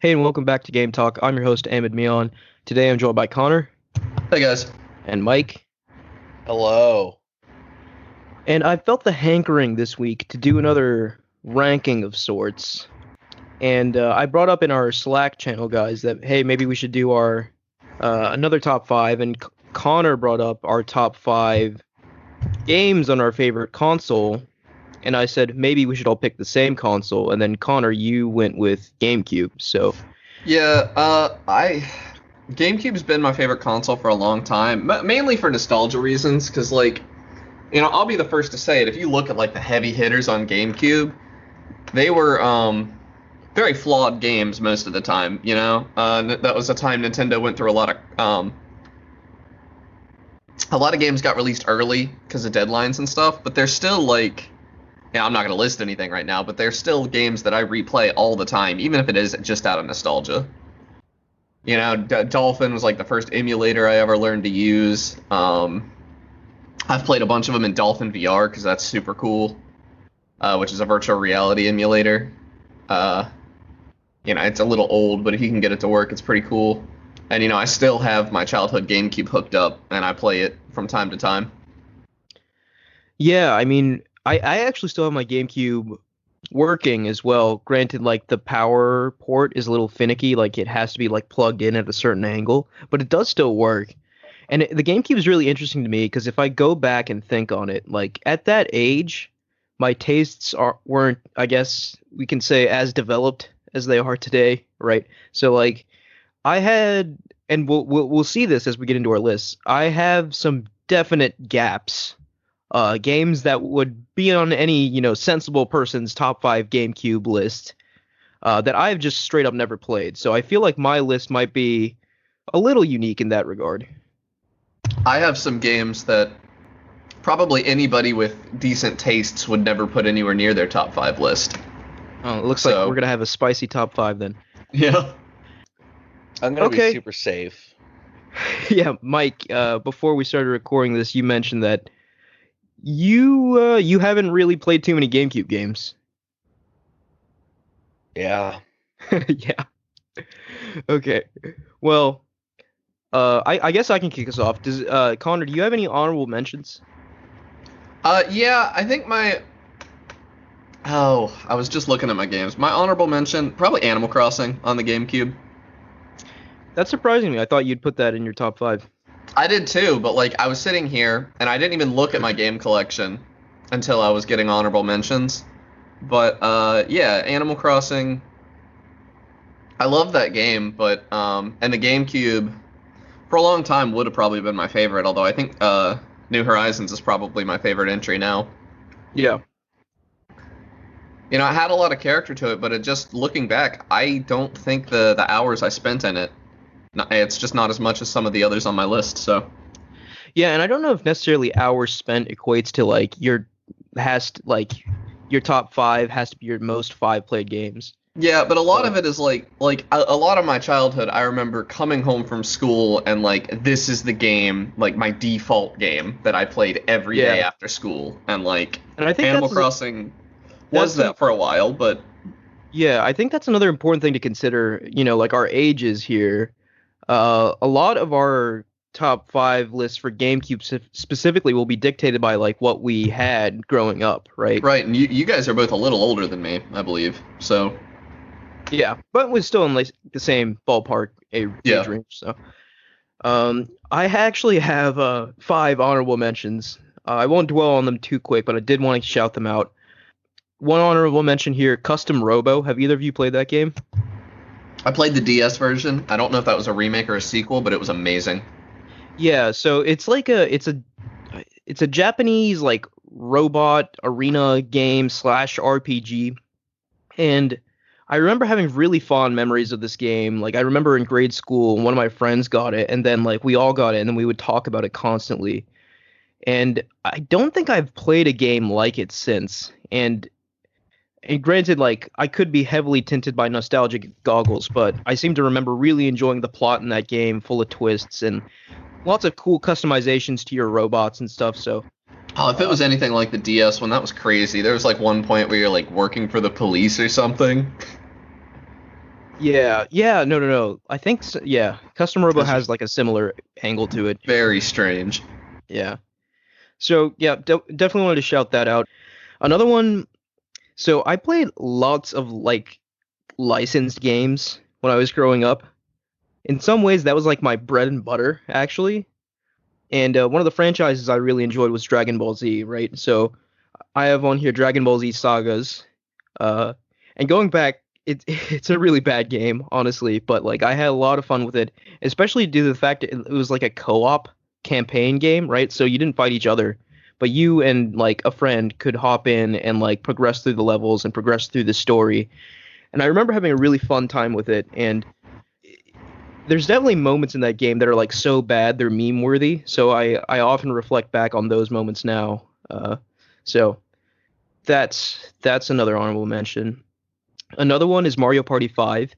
Hey, and welcome back to Game Talk. I'm your host, Ahmed Mion. Today I'm joined by Connor Hey guys. and Mike. Hello. And I felt the hankering this week to do another ranking of sorts. And I brought up in our Slack channel, guys, that, hey, maybe we should do our another top five. And Connor brought up our top five games on our favorite console. And I said, maybe we should all pick the same console. And then, Connor, you went with GameCube. So, Yeah, GameCube's been my favorite console for a long time, mainly for nostalgia reasons, because I'll be the first to say it. If you look at like the heavy hitters on GameCube, they were very flawed games most of the time. That was a time Nintendo went through a lot of games got released early because of deadlines and stuff, but they're still I'm not going to list anything right now, but they're still games that I replay all the time, even if it is just out of nostalgia. Dolphin was like the first emulator I ever learned to use. I've played a bunch of them in Dolphin VR because that's super cool, which is a virtual reality emulator. It's a little old, but if you can get it to work, it's pretty cool. And, I still have my childhood GameCube hooked up, and I play it from time to time. yeah, I mean, I actually still have my GameCube working as well. Granted, like the power port is a little finicky, like it has to be like plugged in at a certain angle, but it does still work. And the GameCube is really interesting to me because if I go back and think on it, like at that age, my tastes weren't, I guess we can say, as developed as they are today, right? So like I had, and we'll see this as we get into our lists. I have some definite gaps, games that would be on any sensible person's top five GameCube list, that I've just straight up never played. So I feel like my list might be a little unique in that regard. I have some games that probably anybody with decent tastes would never put anywhere near their top five list. Oh, it looks like we're gonna have a spicy top five then. Yeah. I'm gonna Okay. be super safe. Yeah, Mike. Before we started recording this, you mentioned that you haven't really played too many GameCube games. Yeah. Yeah. Okay. Well, I guess I can kick us off. Does Connor, do you have any honorable mentions? Yeah, I think I was just looking at my games. My honorable mention, probably Animal Crossing on the GameCube. That's surprising me. I thought you'd put that in your top five. I did too, but I was sitting here and I didn't even look at my game collection until I was getting honorable mentions. But yeah, Animal Crossing. I love that game, but and the GameCube for a long time would have probably been my favorite, although I think New Horizons is probably my favorite entry now. Yeah. It had a lot of character to it, but looking back, I don't think the hours I spent in it, it's just not as much as some of the others on my list. So Yeah, and I don't know if necessarily hours spent equates to like your top five has to be your most five played games. yeah, but a lot of it is a lot of my childhood. I remember coming home from school and this is the game, like my default game that I played every day after school, and And I think Animal Crossing was that for a while, but yeah, I think that's another important thing to consider, like our ages here. A lot of our top five lists for GameCube specifically will be dictated by like what we had growing up, right? right, and you guys are both a little older than me, I believe. So Yeah, but we're still in like the same ballpark age range. So, I actually have five honorable mentions. I won't dwell on them too quick, but I did want to shout them out. One honorable mention here, Custom Robo. Have either of you played that game? I played the DS version. I don't know if that was a remake or a sequel, but it was amazing. Yeah, so it's like it's a Japanese like robot arena game / RPG, and I remember having really fond memories of this game. Like I remember in grade school, one of my friends got it, and then like we all got it, and then we would talk about it constantly. And I don't think I've played a game like it since. And granted, like I could be heavily tinted by nostalgic goggles, but I seem to remember really enjoying the plot in that game, full of twists and lots of cool customizations to your robots and stuff. So, Oh, if it was anything like the DS one, that was crazy. There was one point where you're working for the police or something. Yeah, no. I think yeah, Custom Robo This has is like a similar angle to it. very strange. Yeah. So yeah, definitely wanted to shout that out. Another one. So I played lots of like licensed games when I was growing up. In some ways, that was like my bread and butter, actually. And one of the franchises I really enjoyed was Dragon Ball Z, right? So I have on here Dragon Ball Z Sagas. Uh, and going back, it's a really bad game, honestly, but like I had a lot of fun with it, especially due to the fact that it was like a co-op campaign game, right? So you didn't fight each other, but you and like a friend could hop in and like progress through the levels and progress through the story. And I remember having a really fun time with it. And there's definitely moments in that game that are like so bad they're meme worthy. So I often reflect back on those moments now. So that's another honorable mention. Another one is Mario Party 5.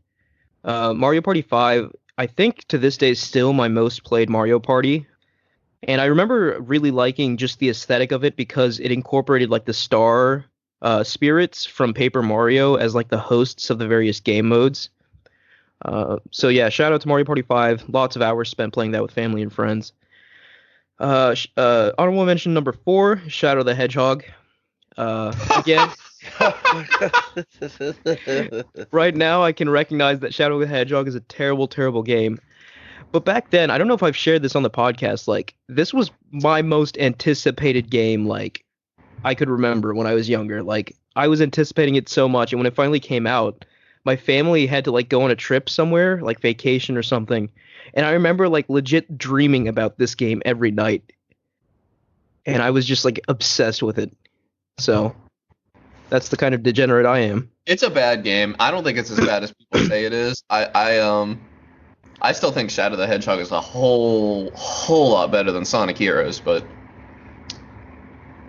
Mario Party 5, I think to this day is still my most played Mario Party. And I remember really liking just the aesthetic of it because it incorporated like the star spirits from Paper Mario as like the hosts of the various game modes. So yeah, shout out to Mario Party 5. Lots of hours spent playing that with family and friends. Honorable mention number 4, Shadow the Hedgehog. Again, right now I can recognize that Shadow the Hedgehog is a terrible, terrible game. But back then, I don't know if I've shared this on the podcast, like, this was my most anticipated game, like, I could remember when I was younger. Like, I was anticipating it so much, and when it finally came out, my family had to, like, go on a trip somewhere, like vacation or something. And I remember, like, legit dreaming about this game every night. And I was just, like, obsessed with it. So, that's the kind of degenerate I am. It's a bad game. I don't think it's as bad as people say it is. I still think Shadow the Hedgehog is a whole lot better than Sonic Heroes, but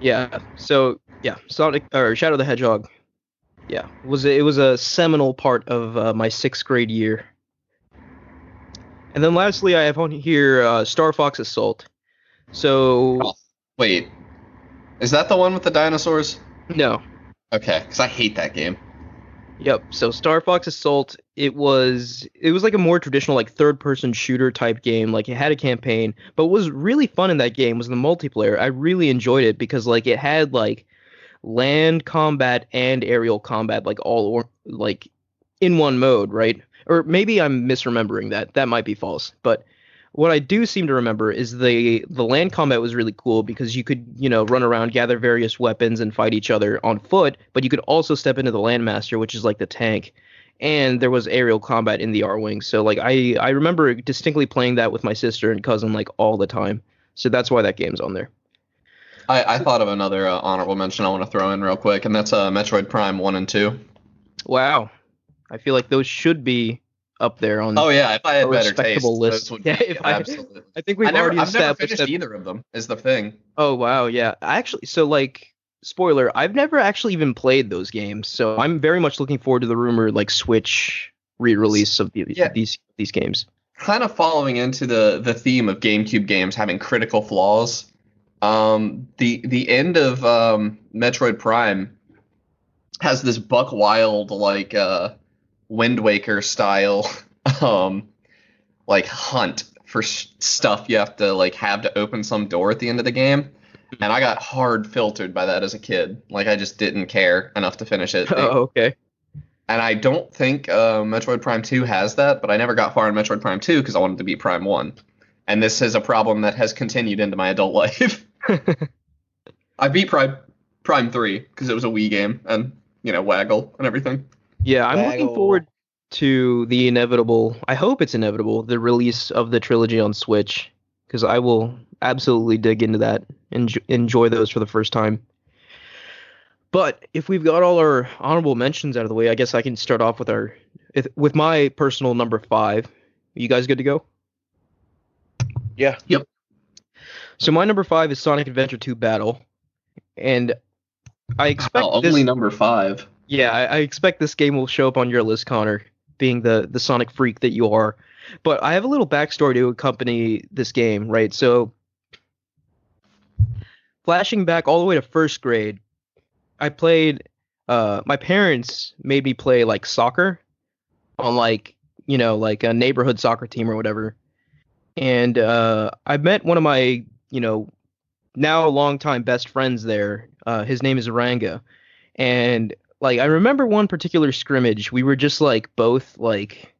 Yeah, so, yeah, Sonic, or Shadow the Hedgehog, yeah, it was a seminal part of my 6th grade year. And then lastly, I have on here Star Fox Assault. So, oh, wait, is that the one with the dinosaurs? no. Okay, because I hate that game. Yep. So Star Fox Assault, it was like a more traditional like third person shooter type game. Like it had a campaign, but what was really fun in that game was the multiplayer. I really enjoyed it because like it had like land combat and aerial combat like like in one mode, right? Or maybe I'm misremembering that. That might be false. But what I do seem to remember is the land combat was really cool because you could, run around, gather various weapons and fight each other on foot, but you could also step into the Landmaster, which is like the tank. And there was aerial combat in the R-Wing. So like I remember distinctly playing that with my sister and cousin like all the time. So that's why that game's on there. I thought of another honorable mention I want to throw in real quick, and that's Metroid Prime 1 and 2. Wow. I feel like those should be up there on Oh yeah, if I a had better taste, respectable those list. would Yeah, be if absolutely. I think we've already I've never established finished that. either of them. Is the thing. Oh wow, yeah. Actually, so like spoiler, I've never actually even played those games, so I'm very much looking forward to the rumored like Switch re-release of Yeah, these games. kind of following into the theme of GameCube games having critical flaws. The end of Metroid Prime has this buck wild like Wind Waker style um like hunt for stuff you have to like have to open some door at the end of the game. And I got hard filtered by that as a kid. Like I just didn't care enough to finish it. Oh, okay. And I don't think Metroid Prime 2 has that, but I never got far in Metroid Prime 2 because I wanted to beat Prime 1. And this is a problem that has continued into my adult life. I beat Prime 3 because it was a Wii game and, Waggle and everything. Yeah, I'm looking Waggle. forward to the inevitable. I hope it's inevitable, the release of the trilogy on Switch, because I will absolutely dig into that and enjoy those for the first time. But if we've got all our honorable mentions out of the way, I guess I can start off with with my personal number 5. You guys good to go? Yeah. Yep. So my number 5 is Sonic Adventure 2 Battle, and I expect Oh, this. only number 5. Yeah, I expect this game will show up on your list, Connor, being the Sonic freak that you are. But I have a little backstory to accompany this game, right? So flashing back all the way to 1st grade, I played. My parents made me play like soccer on like like a neighborhood soccer team or whatever. And I met one of my now longtime best friends there. His name is Ranga, and like I remember one particular scrimmage. We were just like both like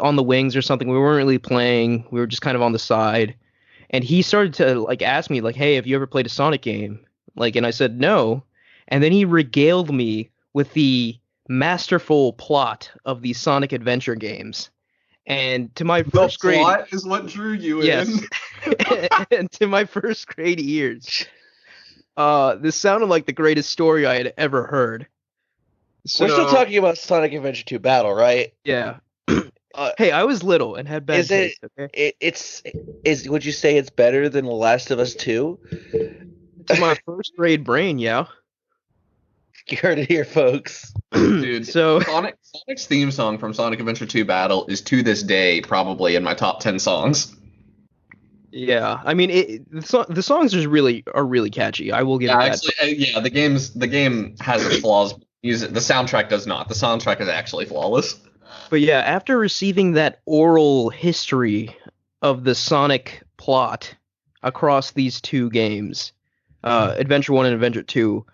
on the wings or something. We weren't really playing. We were just kind of on the side. And he started to like ask me like, "Hey, have you ever played a Sonic game?" Like, and I said no. And then he regaled me with the masterful plot of the Sonic Adventure games. And to my The first grade, plot is what drew you yes, in. and to my first grade ears, this sounded like the greatest story I had ever heard. We're still So, talking about Sonic Adventure 2 Battle, right? yeah. Uh, Hey, I was little and had bad is it? taste. Okay, It's would you say it's better than The Last of Us 2? to my first grade brain, yeah. You heard it here, folks. Dude, So Sonic's theme song from Sonic Adventure 2 Battle is to this day probably in my top 10 songs. yeah, I mean, the songs are really catchy. I will give Yeah, it that. actually, yeah, the game has its flaws. The soundtrack does not. The soundtrack is actually flawless. But yeah, after receiving that oral history of the Sonic plot across these two games, Adventure 1 and Adventure 2,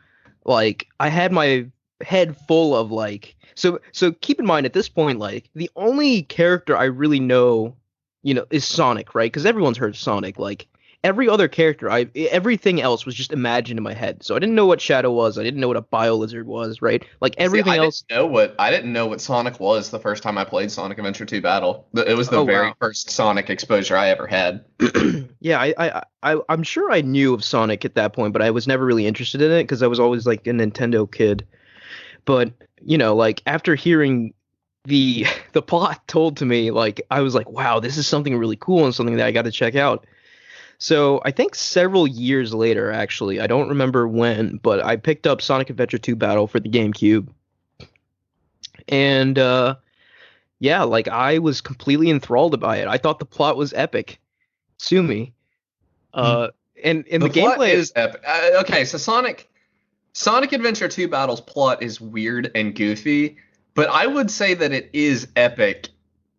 like I had my head full of like so keep in mind at this point like the only character I really know, is Sonic, right? Because everyone's heard of Sonic. Like every other character, everything else was just imagined in my head. So I didn't know what Shadow was. I didn't know what a Biolizard was, right? Like everything else. I didn't know what Sonic was the first time I played Sonic Adventure 2 Battle. It was the Oh very wow. first Sonic exposure I ever had. Yeah, I'm sure I knew of Sonic at that point, but I was never really interested in it because I was always like a Nintendo kid. But like after hearing the the plot told to me, like I was like, wow, this is something really cool and something that I got to check out. So I think several years later, actually, I don't remember when, but I picked up Sonic Adventure 2 Battle for the GameCube, and yeah, like I was completely enthralled by it. I thought the plot was epic. Sue me. Uh, and The the plot gameplay is epic. Okay, so Sonic Adventure 2 Battle's plot is weird and goofy, but I would say that it is epic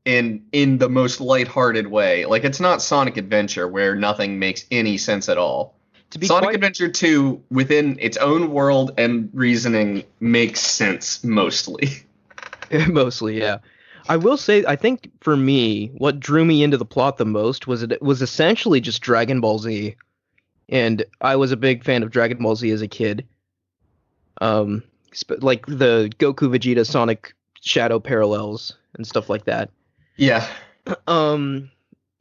in the most lighthearted way. Like it's not Sonic Adventure where nothing makes any sense at all. to be Sonic quite Adventure 2 within its own world and reasoning makes sense mostly. mostly, yeah. I will say, I think for me, what drew me into the plot the most was it was essentially just Dragon Ball Z, and I was a big fan of Dragon Ball Z as a kid. Like the Goku, Vegeta, Sonic, Shadow parallels and stuff like that. Yeah. Um,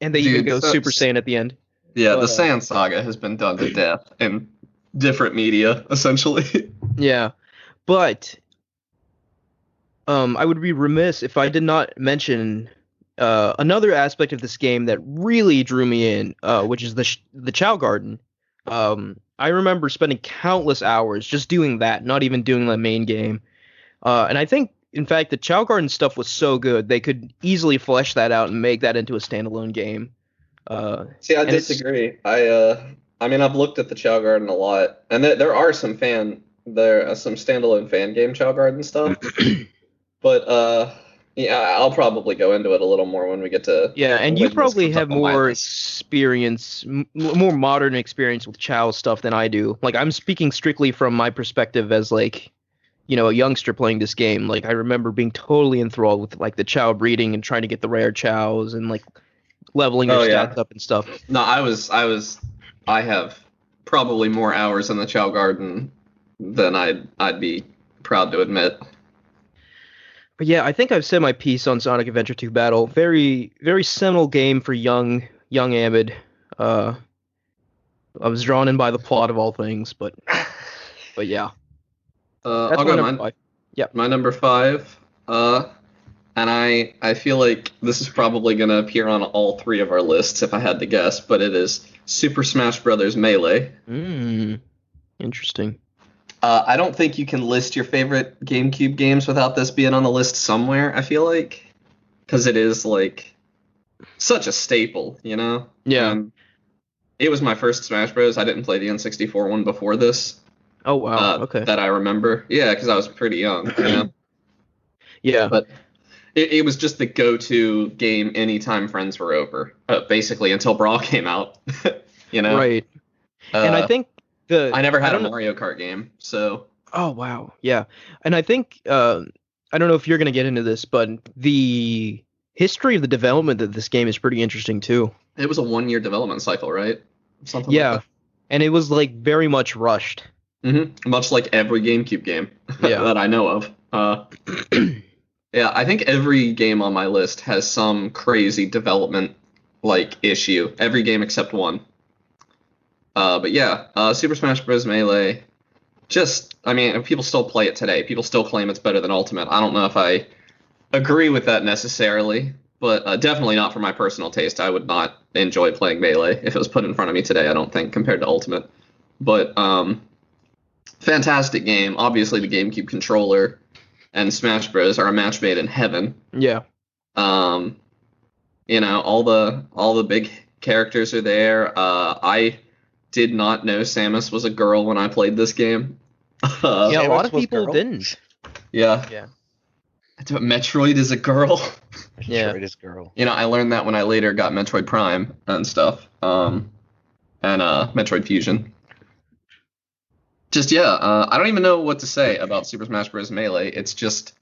and they even Dude, go Super Saiyan at the end. yeah, the But Saiyan saga has been done to death in different media, essentially. yeah, but I would be remiss if I did not mention another aspect of this game that really drew me in, which is the Chow Garden. I remember spending countless hours just doing that, not even doing the main game. And I think, in fact, the Chow Garden stuff was so good they could easily flesh that out and make that into a standalone game. See, I And it's disagree. I mean, I've looked at the Chow Garden a lot, and there are some some standalone fan game Chow Garden stuff. But yeah, I'll probably go into it a little more when we get to yeah, and you when this probably comes up have on my more list. experience, more modern experience with Chow stuff than I do. Like I'm speaking strictly from my perspective as like, a youngster playing this game. Like I remember being totally enthralled with like the Chow breeding and trying to get the rare Chows and like leveling their Oh stats yeah. up and stuff. No, I have probably more hours in the Chow Garden than I'd be proud to admit. But yeah, I think I've said my piece on Sonic Adventure 2 Battle. Very, very seminal game for young Amid. Uh, I was drawn in by the plot of all things, but yeah, that's I'll my go number five. Yeah. my number five. And I feel like this is probably gonna appear on all three of our lists if I had to guess, but it is Super Smash Bros. Melee. Interesting. I don't think you can list your favorite GameCube games without this being on the list somewhere, I feel like. Because it is, like, such a staple, you know? Yeah. It was my first Smash Bros. I didn't play the N64 one before this. Oh wow. Okay. That I remember. Yeah, because I was pretty young, you know? Yeah. But, it was just the go-to game anytime friends were over, basically until Brawl came out. You know, Right. And I think I never I had a don't know. Mario Kart game, so Oh wow, yeah. And I think I don't know if you're gonna get into this, but the history of the development of this game is pretty interesting too. it was a 1-year development cycle, right? Something like Yeah, that. and it was like very much rushed. Much like every GameCube game Yeah. that I know of. Yeah, I think every game on my list has some crazy development like issue. Every game except one. But yeah, Super Smash Bros. Melee. I mean, people still play it today. People still claim it's better than Ultimate. I don't know if I agree with that necessarily, but definitely not for my personal taste. I would not enjoy playing Melee if it was put in front of me today, I don't think, compared to Ultimate. But fantastic game. Obviously, the GameCube controller and Smash Bros. Are a match made in heaven. Yeah. All the big characters are there. I did not know Samus was a girl when I played this game. Yeah, a lot Samus of was people girl? didn't. Yeah. Yeah. Metroid is a girl. Yeah. Metroid is girl. I learned that when I later got Metroid Prime and stuff. And Metroid Fusion. I don't even know what to say about Super Smash Bros. Melee. It's just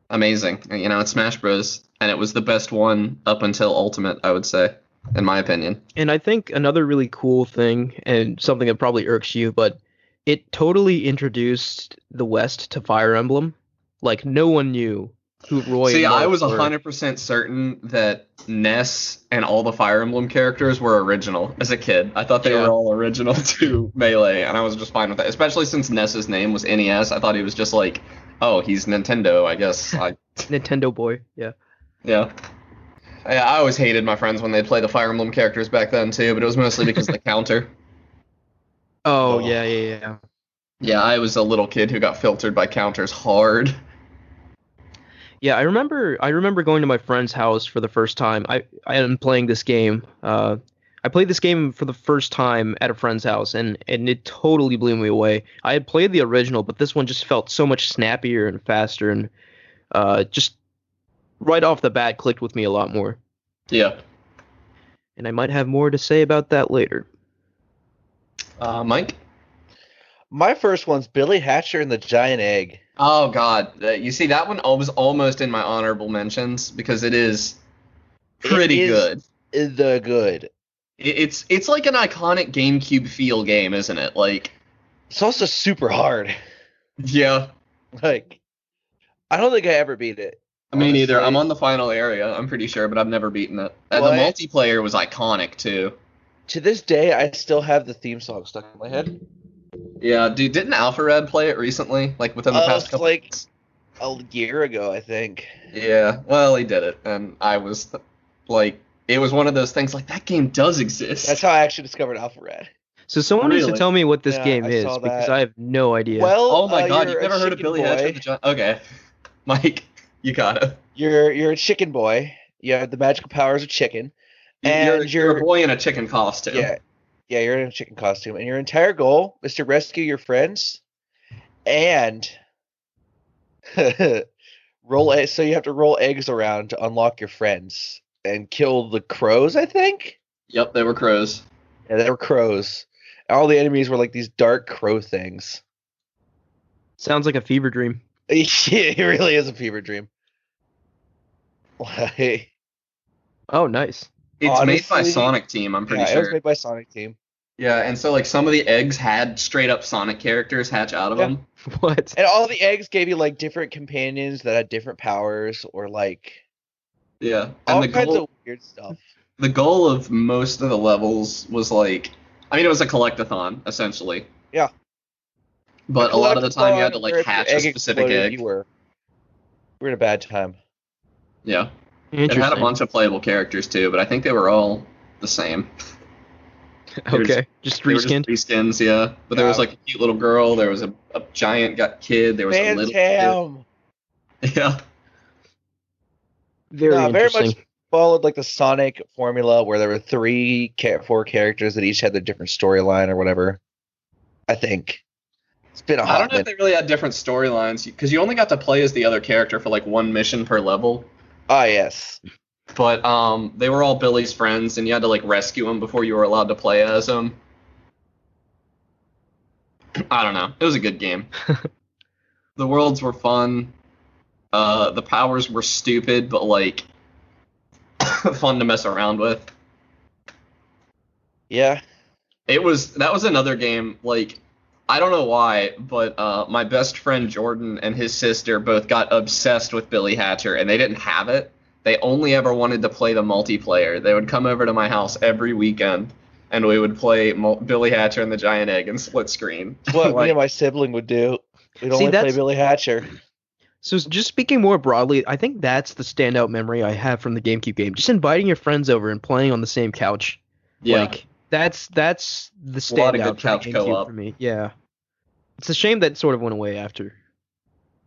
amazing. It's Smash Bros. And it was the best one up until Ultimate, I would say, in my opinion. And I think another really cool thing, and something that probably irks you, but it totally introduced the West to Fire Emblem. Like no one knew who Roy See, and I Marth was were. 100% certain that Ness and all the Fire Emblem characters were original as a kid. I thought they Yeah. were all original to Melee, and I was just fine with that. Especially since Ness's name was NES, I thought he was just like, oh, he's Nintendo, I guess. Nintendo boy. Yeah. Yeah. I always hated my friends when they'd play the Fire Emblem characters back then too, but it was mostly because of the counter. Oh, Oh. yeah. Yeah, I was a little kid who got filtered by counters hard. Yeah, I remember going to my friend's house for the first time. I am playing this game. I played this game for the first time at a friend's house, and it totally blew me away. I had played the original, but this one just felt so much snappier and faster, and just right off the bat clicked with me a lot more. Yeah. And I might have more to say about that later. Mike? My first one's Billy Hatcher and the Giant Egg. Oh God, you see that one was almost in my honorable mentions because it is pretty It good. is the good. It's like an iconic GameCube feel game, isn't it? Like, It's also super hard. yeah. Like, I don't think I ever beat it. Me neither. honestly. I'm on the final area, I'm pretty sure, but I've never beaten it. And the What? multiplayer was iconic too. To this day, I still have the theme song stuck in my head. Yeah, dude, didn't Alpha Red play it recently? Like within the past It's couple like months? a year ago, I think. Yeah, well, he did it, and I was like, it was one of those things like that game does exist. That's how I actually discovered Alpha Red. So someone needs to Really? tell me what this Yeah, game I is saw because that. I have no idea. Well, Oh my God, you're you've never a heard of chicken Billy Hatcher boy. and the Giant? Okay, Mike, you gotta. You're a chicken boy. You have the magical powers of chicken. And You're a boy in a chicken costume. Yeah, you're in a chicken costume, and your entire goal is to rescue your friends and roll eggs. So you have to roll eggs around to unlock your friends and kill the crows, I think. Yep, they were crows. Yeah, they were crows. And all the enemies were like these dark crow things. Sounds like a fever dream. It really is a fever dream. Like, Oh, nice. It's made by Honestly, Sonic Team, I'm pretty yeah, it was sure. made by Sonic Team. Yeah, and so like some of the eggs had straight up Sonic characters hatch out of Yeah. them. What? And all the eggs gave you like different companions that had different powers or like Yeah, all and kinds of weird stuff. the goal of most of the levels was like, I mean, it was a collectathon essentially. Yeah. But a lot of the time you had to like Where if your hatch a specific exploded, egg. You were in a bad time. Yeah. It had a Interesting. bunch of playable characters too, but I think they were all the same. They were Okay, just They were just reskinned. reskins, yeah. But there was Yeah. like a cute little girl, there was a giant kid, there was a little kid. Phantom Yeah. Very No, very much- interesting. followed like the Sonic formula where there were four characters that each had their different storyline or whatever. I think it's been a I hot don't know if minute. they really had different storylines because you only got to play as the other character for like one mission per level. Ah, yes. But they were all Billy's friends, and you had to like rescue them before you were allowed to play as them. I don't know. It was a good game. The worlds were fun. The powers were stupid, but like fun to mess around with. Yeah. That was another game, like, I don't know why, but my best friend Jordan and his sister both got obsessed with Billy Hatcher, and they didn't have it. They only ever wanted to play the multiplayer. They would come over to my house every weekend, and we would play Billy Hatcher and the Giant Egg and split screen. What me Like, and my sibling would do. We'd See, only play that's Billy Hatcher. so. Just speaking more broadly, I think that's the standout memory I have from the GameCube game. Just inviting your friends over and playing on the same couch. yeah, Like that's the a lot of standout good for couch the GameCube co-op. for me. Yeah, it's a shame that sort of went away after.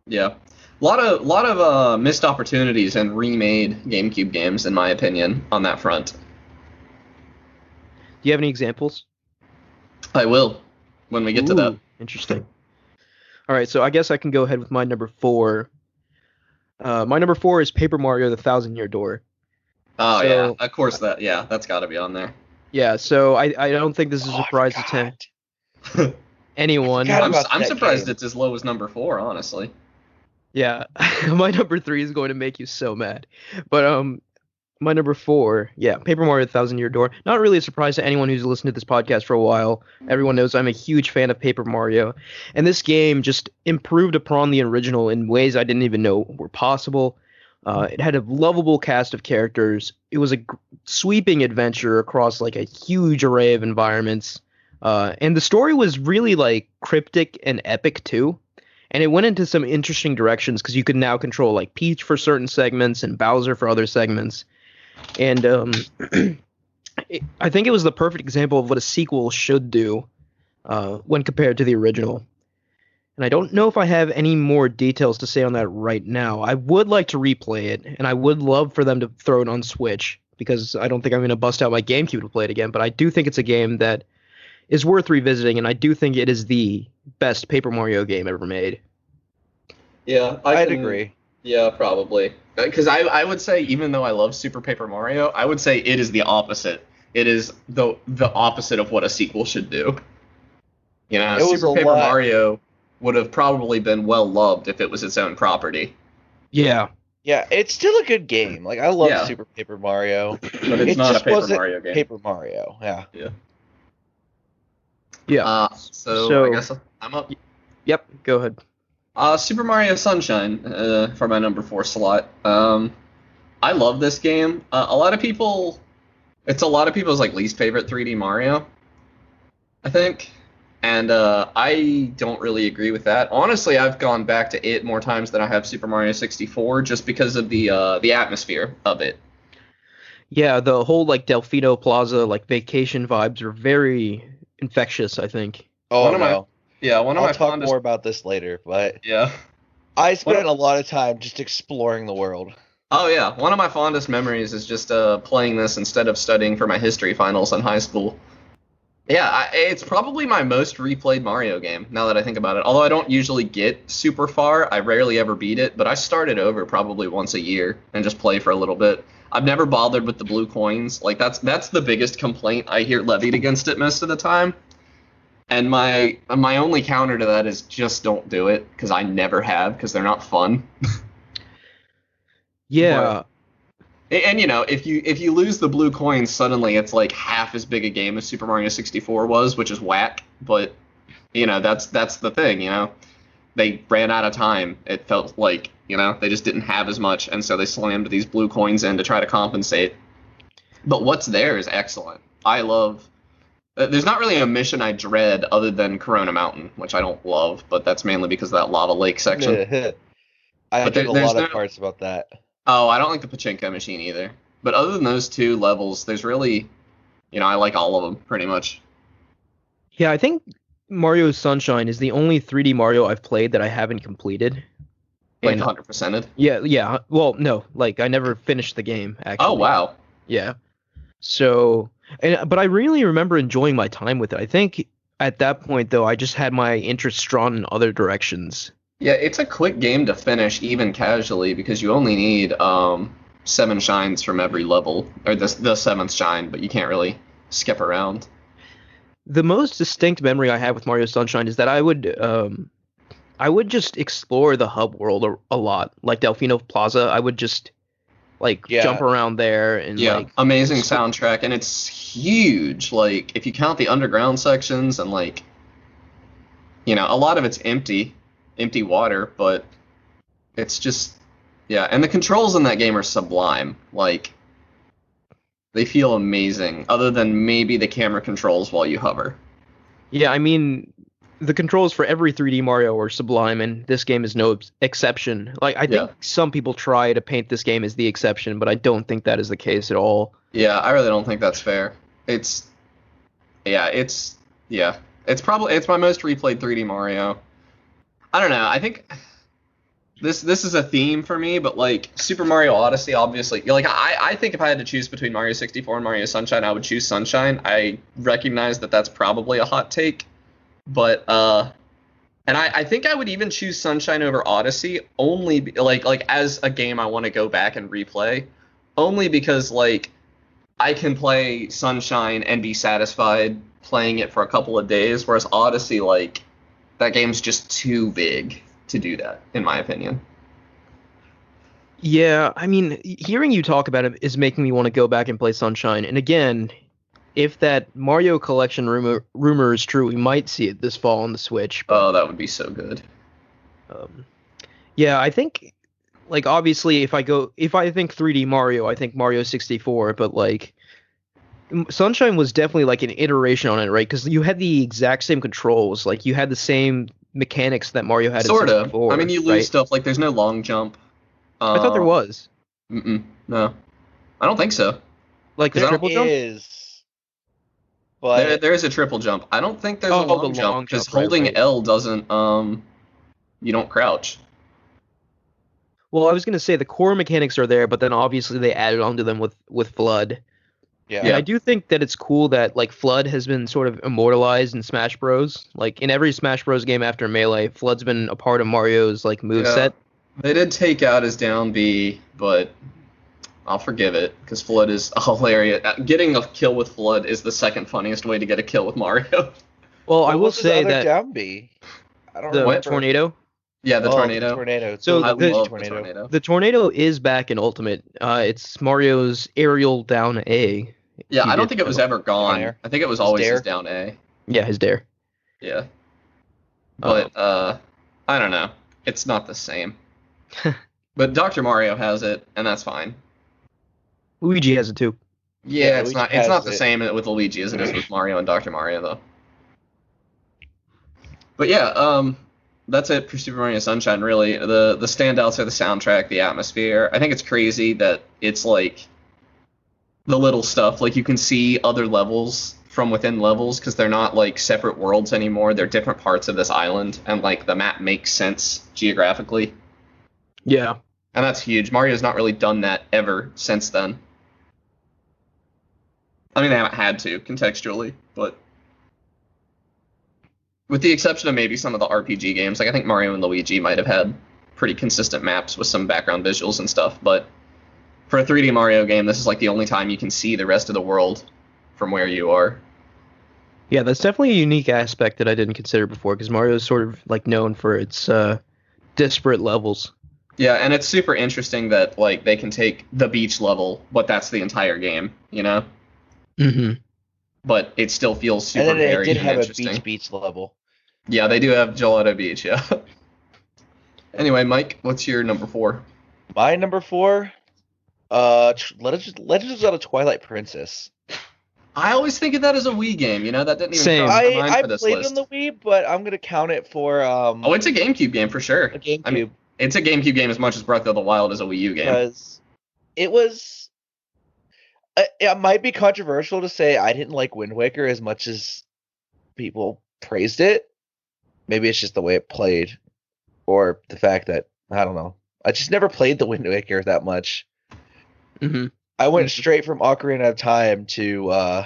Yeah. A lot of missed opportunities and remade GameCube games, in my opinion, on that front. Do you have any examples? I will when we get to that. Ooh, interesting. All right, so I guess I can go ahead with my number 4. My number 4 is Paper Mario: The Thousand Year Door. Oh So- yeah, of course that's got to be on there. Yeah, so I don't think this is a Oh, I surprise to forgot. anyone. forgot about I'm that surprised game. it's as low as number 4, honestly. Yeah, my number 3 is going to make you so mad. But my number 4, yeah, Paper Mario: The Thousand Year Door. Not really a surprise to anyone who's listened to this podcast for a while. Everyone knows I'm a huge fan of Paper Mario, and this game just improved upon the original in ways I didn't even know were possible. It had a lovable cast of characters. It was a sweeping adventure across like a huge array of environments, and the story was really like cryptic and epic too. And it went into some interesting directions because you could now control like Peach for certain segments and Bowser for other segments. And I think it was the perfect example of what a sequel should do when compared to the original. And I don't know if I have any more details to say on that right now. I would like to replay it, and I would love for them to throw it on Switch because I don't think I'm going to bust out my GameCube to play it again. But I do think it's a game that is worth revisiting, and I do think it is the best Paper Mario game ever made. Yeah, I'd agree. Yeah, probably. Because I would say, even though I love Super Paper Mario, I would say it is the opposite. It is the opposite of what a sequel should do. You know, It was Super a Paper lot- Mario would have probably been well loved if it was its own property. Yeah. Yeah, it's still a good game. Like I love Yeah. Super Paper Mario. But it's It not a just Paper wasn't Mario game. Paper Mario. Yeah. Yeah. So I guess I'm up. Yep. Go ahead. Super Mario Sunshine for my number 4 slot. I love this game. It's a lot of people's like least favorite 3D Mario, I think, and I don't really agree with that. Honestly, I've gone back to it more times than I have Super Mario 64, just because of the atmosphere of it. Yeah, the whole like Delfino Plaza like vacation vibes are very infectious, I think. Oh One of my- no. Yeah, one of I'll my talk fondest. more about this later, but Yeah. I spent a lot of time just exploring the world. Oh yeah, one of my fondest memories is just playing this instead of studying for my history finals in high school. Yeah, it's probably my most replayed Mario game, now that I think about it. Although I don't usually get super far, I rarely ever beat it, but I start it over probably once a year and just play for a little bit. I've never bothered with the blue coins. Like that's the biggest complaint I hear levied against it most of the time. And my only counter to that is just don't do it, because I never have, because they're not fun. Yeah. And you know, if you lose the blue coins, suddenly it's like half as big a game as Super Mario 64 was, which is whack. But you know, that's the thing. You know, they ran out of time. It felt like, you know, they just didn't have as much, and so they slammed these blue coins in to try to compensate. But what's there is excellent. I love. There's not really a mission I dread other than Corona Mountain, which I don't love, but that's mainly because of that lava lake section. I But did a there's lot of no- parts about that. Oh, I don't like the pachinko machine either. But other than those 2 levels, there's really, you know, I like all of them pretty much. Yeah, I think Mario Sunshine is the only 3D Mario I've played that I haven't completed. Like And- 100%ed. Yeah. Well, no, like I never finished the game actually. Oh wow. Yeah. So, but I really remember enjoying my time with it. I think at that point though, I just had my interest drawn in other directions. Yeah, it's a quick game to finish even casually, because you only need 7 shines from every level, or the 7th shine, but you can't really skip around. The most distinct memory I have with Mario Sunshine is that I would just explore the hub world a lot, like Delfino Plaza. I would just like jump Yeah. around there and Yeah, like amazing soundtrack, and it's huge. Like, if you count the underground sections and like, a lot of it's empty water, but it's just, yeah. And the controls in that game are sublime. Like, they feel amazing, other than maybe the camera controls while you hover. yeah, I mean the controls for every 3D Mario are sublime, and this game is no exception. Like I Yeah. think some people try to paint this game as the exception, but I don't think that is the case at all. Yeah, I really don't think that's fair. It's, yeah, it's my most replayed 3D Mario. I don't know. I think this is a theme for me, but like Super Mario Odyssey, obviously, like I think if I had to choose between Mario 64 and Mario Sunshine, I would choose Sunshine. I recognize that that's probably a hot take, but and I think I would even choose Sunshine over Odyssey, only like as a game I want to go back and replay, only because like I can play Sunshine and be satisfied playing it for a couple of days, whereas Odyssey, like, that game's just too big to do that, in my opinion. Yeah, I mean, hearing you talk about it is making me want to go back and play Sunshine. And again, if that Mario Collection rumor is true, we might see it this fall on the Switch. But, Oh, that would be so good. yeah, I think like obviously if I think 3D Mario, I think Mario 64, but like Sunshine was definitely like an iteration on it, right? Because you had the exact same controls, like you had the same mechanics that Mario had in Sort of. 64. I mean, you lose right? stuff, like, there's no long jump. I thought there was No. I don't think so. like the There triple jump. But There is a triple jump. I don't think there's a Oh, the long jump, long because jump, right, holding right. L doesn't, you don't crouch. Well, I was gonna say the core mechanics are there, but then obviously they added onto them with Flood. yeah. And I do think that it's cool that like Flood has been sort of immortalized in Smash Bros. Like in every Smash Bros game after Melee, Flood's been a part of Mario's like moveset. They did take out his down B, but I'll forgive it because Flood is hilarious. Getting a kill with Flood is the second funniest way to get a kill with Mario. Well, I What will was his say other that down B? I don't the remember. tornado. Yeah, the Oh, tornado. The tornado. So I the love tornado. the tornado. The tornado is back in Ultimate. It's Mario's aerial down A. Yeah, You I don't did think it was know. ever gone. air. I think it was His always dare. his down A. Yeah, his dare. Yeah. But I don't know. It's not the same. But Dr. Mario has it, and that's fine. Luigi has it too. Yeah, Luigi it's has not the it. same with Luigi as it is with Mario and Dr. Mario though. But yeah, that's it for Super Mario Sunshine really. The standouts are the soundtrack, the atmosphere. I think it's crazy that it's like the little stuff, like you can see other levels from within levels because they're not like separate worlds anymore. They're different parts of this island and like the map makes sense geographically. Yeah. And that's huge. Mario's not really done that ever since then. I mean, they haven't had to, contextually, but with the exception of maybe some of the RPG games, like I think Mario and Luigi might have had pretty consistent maps with some background visuals and stuff, but for a 3D Mario game, this is like the only time you can see the rest of the world from where you are. Yeah, that's definitely a unique aspect that I didn't consider before because Mario is sort of like known for its disparate levels. Yeah, and it's super interesting that like they can take the beach level, but that's the entire game, you know? Mm-hmm. But it still feels super And then they varied did and have a interesting. beach level. Yeah, they do have Gelato Beach, yeah. Anyway, Mike, what's your number 4? My number 4, Legends of Zelda Twilight Princess. I always think of that as a Wii game, you know? That didn't even Same. cross my mind I for this played it list. on the Wii, but I'm gonna count it for Oh, it's a GameCube game for sure. a GameCube. I mean, it's a GameCube game as much as Breath of the Wild is a Wii U game. Because it was. It might be controversial to say I didn't like Wind Waker as much as people praised it. Maybe it's just the way it played, or the fact that I don't know. I just never played the Wind Waker that much. Mm-hmm. I went straight from Ocarina of Time to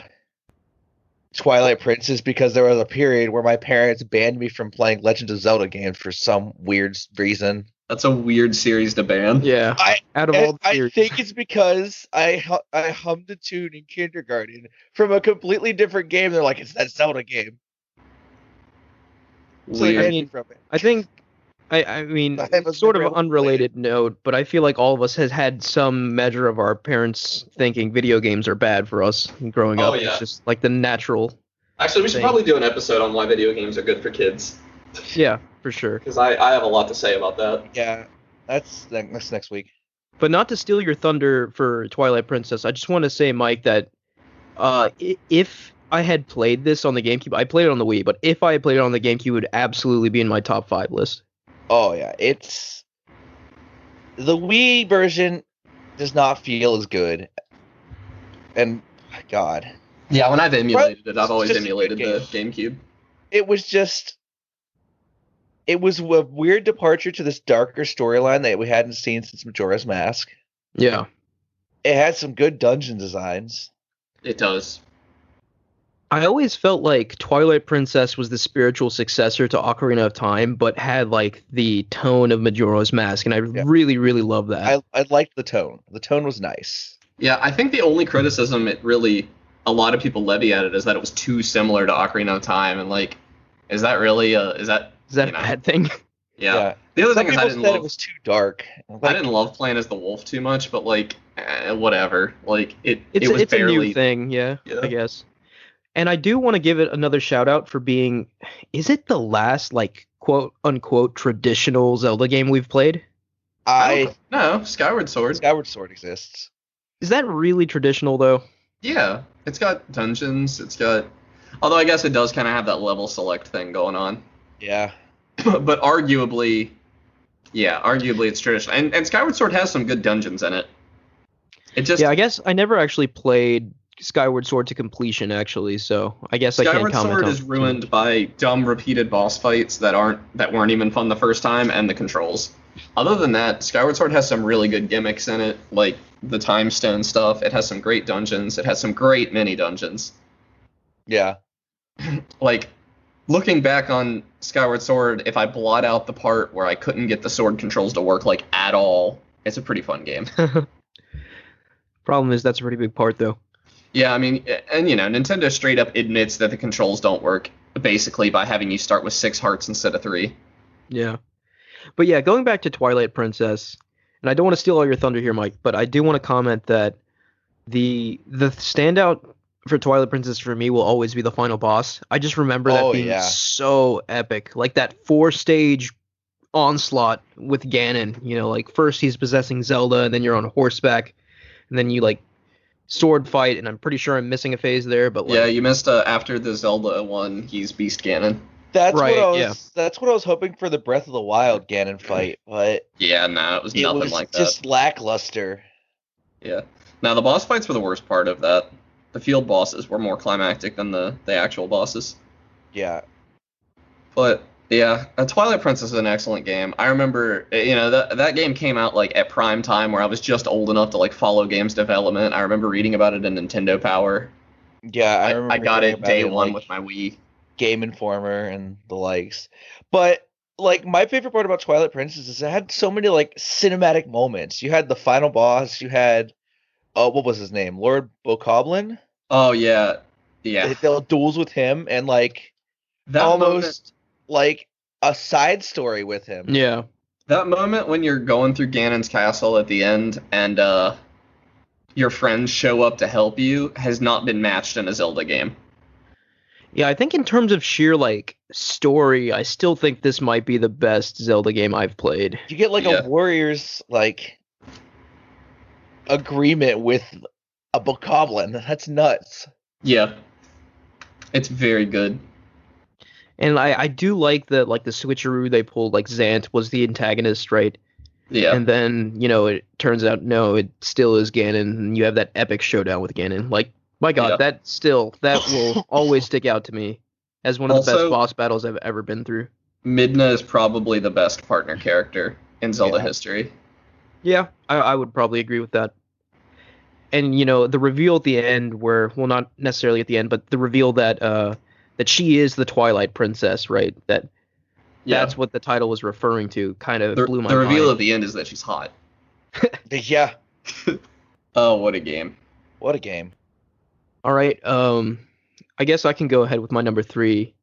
Twilight Princess because there was a period where my parents banned me from playing Legend of Zelda games for some weird reason. That's a weird series to ban. Yeah. Out of all the I series. think it's because I hummed a tune in kindergarten from a completely different game. They're like, it's that Zelda game. So they Weird. banned me from it. I think, I mean, I was sort of never able to play unrelated note, but I feel like all of us has had some measure of our parents thinking video games are bad for us growing Oh, up. yeah. It's just like the natural. Actually, we should thing. probably do an episode on why video games are good for kids. Yeah, for sure. Because I have a lot to say about that. Yeah, that's next week. But not to steal your thunder for Twilight Princess, I just want to say, Mike, that if I had played this on the GameCube, I played it on the Wii, but if I had played it on the GameCube, it would absolutely be in my top 5 list. Oh yeah, it's the Wii version does not feel as good, and God, Yeah, when I've emulated it, I've It's always just a good emulated the GameCube. it was a weird departure to this darker storyline that we hadn't seen since Majora's Mask. Yeah. It had some good dungeon designs. It does. I always felt like Twilight Princess was the spiritual successor to Ocarina of Time, but had like the tone of Majora's Mask, and I really, really love that. I liked the tone. The tone was nice. Yeah, I think the only criticism a lot of people levy at it is that it was too similar to Ocarina of Time, and like, is that really is that a bad thing? Yeah. The other Some thing is people said it was too dark. I didn't love playing as the wolf too much, but like, whatever. Like it It's was a barely new thing, yeah, Yeah. I guess. And I do want to give it another shout out for being, is it the last like quote unquote traditional Zelda game we've played? No, Skyward Sword. Skyward Sword exists. Is that really traditional though? Yeah, it's got dungeons. Although I guess it does kind of have that level select thing going on. Yeah. But arguably it's traditional. And Skyward Sword has some good dungeons in it. Yeah, I guess I never actually played Skyward Sword to completion actually, so I guess I can't comment on Skyward Sword is ruined by dumb repeated boss fights that weren't even fun the first time, and the controls. Other than that, Skyward Sword has some really good gimmicks in it, like the Time Stone stuff. It has some great dungeons. It has some great mini dungeons. Yeah. Like, looking back on Skyward Sword, if I blot out the part where I couldn't get the sword controls to work like at all, it's a pretty fun game. Problem is that's a pretty big part though. Yeah, I mean, and Nintendo straight up admits that the controls don't work, basically by having you start with 6 hearts instead of 3. Yeah. But yeah, going back to Twilight Princess, and I don't want to steal all your thunder here, Mike, but I do want to comment that the standout for Twilight Princess for me will always be the final boss. I just remember that being so epic. Like that 4-stage onslaught with Ganon, like first he's possessing Zelda, and then you're on horseback, and then you like sword fight, and I'm pretty sure I'm missing a phase there, but yeah, you missed after the Zelda one, he's Beast Ganon. That's what I was hoping for the Breath of the Wild Ganon fight, but yeah, it was nothing like that. Just lackluster. Yeah. Now the boss fights were the worst part of that. The field bosses were more climactic than the actual bosses. Yeah. But yeah, Twilight Princess is an excellent game. I remember, that game came out like at prime time where I was just old enough to like follow games development. I remember reading about it in Nintendo Power. Yeah, I remember. I got it day one with my Wii. Game Informer and the likes. But like my favorite part about Twilight Princess is it had so many like cinematic moments. You had the final boss. You had, what was his name? Lord Bokoblin. Oh yeah, yeah. They duels with him and like that almost like a side story with him. Yeah. That moment when you're going through Ganon's castle at the end and your friends show up to help you has not been matched in a Zelda game. Yeah, I think in terms of sheer like story, I still think this might be the best Zelda game I've played. You get like a warrior's like agreement with a Bokoblin. That's nuts. Yeah. It's very good. And I do like the switcheroo they pulled, like Zant was the antagonist, right? Yeah. And then, it turns out no, it still is Ganon, and you have that epic showdown with Ganon. Like, my God, that will always stick out to me as one of the best boss battles I've ever been through. Midna is probably the best partner character in Zelda history. Yeah, I would probably agree with that. and the reveal at the end where, well, not necessarily at the end, but the reveal that she is the Twilight Princess, right? Yeah. That's what the title was referring to. Kind of blew my The reveal mind. at the end is that she's hot. Yeah. Oh, what a game. What a game. All right. I guess I can go ahead with my number 3,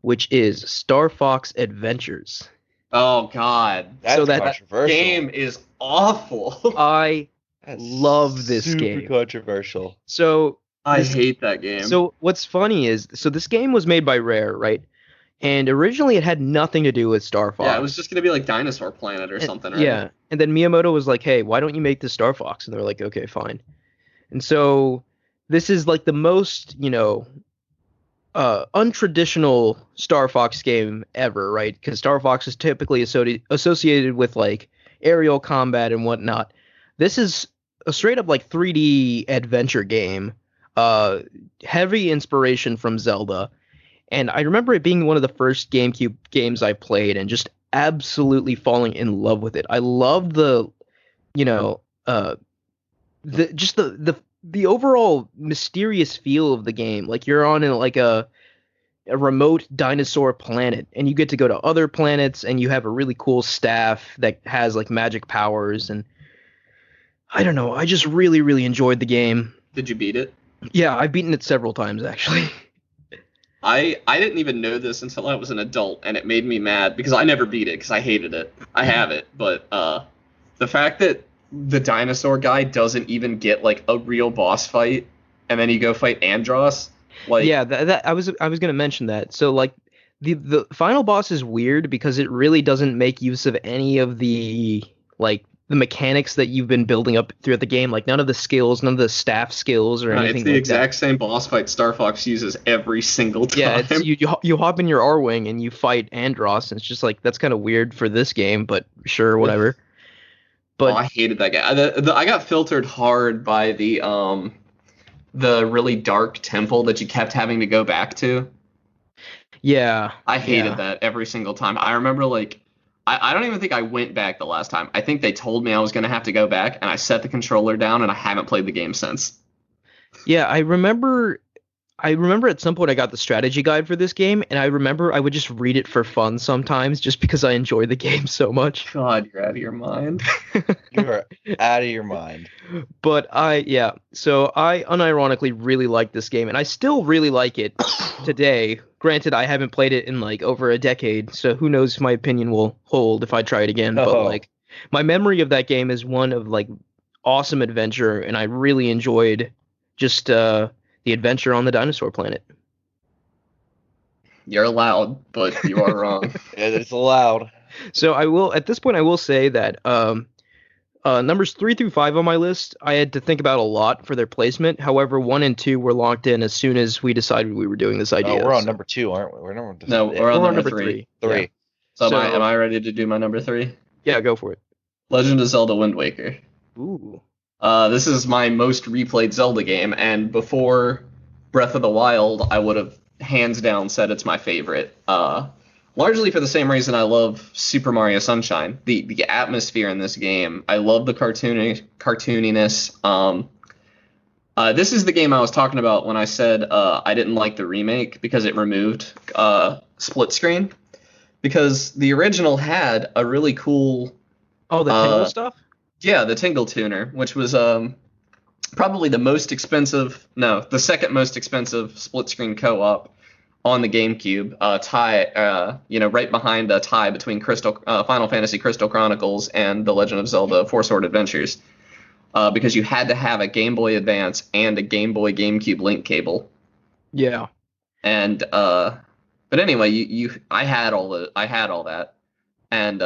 which is Star Fox Adventures. Oh God. That's that controversial. Game is awful. I That's love this super game. controversial. So I hate that game. So what's funny is, this game was made by Rare, right? And originally it had nothing to do with Star Fox. Yeah, it was just gonna be like Dinosaur Planet or something, right? Yeah, and then Miyamoto was like, "Hey, why don't you make this Star Fox?" And they're like, "Okay, fine." And so this is like the most, untraditional Star Fox game ever, right? Because Star Fox is typically associated with like aerial combat and whatnot. This is a straight up like 3D adventure game. Heavy inspiration from Zelda. And I remember it being one of the first GameCube games I played and just absolutely falling in love with it. I loved the overall mysterious feel of the game. Like you're on like a remote dinosaur planet, and you get to go to other planets, and you have a really cool staff that has like magic powers. And I don't know, I just really, really enjoyed the game. Did you beat it? Yeah, I've beaten it several times actually. I didn't even know this until I was an adult, and it made me mad because I never beat it because I hated it. I have it, but the fact that the dinosaur guy doesn't even get like a real boss fight, and then you go fight Andros, like Yeah, that I was gonna mention that. So like the final boss is weird because it really doesn't make use of any of the mechanics that you've been building up throughout the game. Like none of the skills, none of the staff skills or anything it's the like exact same boss fight Star Fox uses every single time. Yeah, it's you hop in your R-Wing and you fight Andros, and it's just like that's kind of weird for this game, but sure, whatever. But I hated that guy. I got filtered hard by the really dark temple that you kept having to go back to. yeah, I hated yeah. that every single time. I remember like I don't even think I went back the last time. I think they told me I was gonna have to go back, and I set the controller down, and I haven't played the game since. Yeah, I remember at some point I got the strategy guide for this game, and I remember I would just read it for fun sometimes just because I enjoy the game so much. God, you're out of your mind. You're out of your mind. But so I unironically really like this game, and I still really like it today. Granted, I haven't played it in like over a decade, so who knows if my opinion will hold if I try it again. But like my memory of that game is one of like awesome adventure, and I really enjoyed just the adventure on the dinosaur planet. You're allowed, but you are wrong. It's allowed. So at this point I will say that numbers 3 through 5 on my list, I had to think about a lot for their placement. However, 1 and 2 were locked in as soon as we decided we were doing this idea. Oh, we're on number 2, aren't we? We're on number 3. Yeah. So am I ready to do my number 3? Yeah, go for it. Legend of Zelda Wind Waker. Ooh. This is my most replayed Zelda game, and before Breath of the Wild, I would have hands down said it's my favorite. Largely for the same reason I love Super Mario Sunshine. The atmosphere in this game. I love the cartooniness. This is the game I was talking about when I said I didn't like the remake because it removed split screen. Because the original had a really cool... Oh, the tingle stuff? Yeah, the Tingle Tuner, which was probably the second most expensive split screen co-op on the GameCube, right behind a tie between Final Fantasy Crystal Chronicles and The Legend of Zelda Four Sword Adventures, because you had to have a Game Boy Advance and a Game Boy GameCube link cable. Yeah. And but anyway, I had all that, and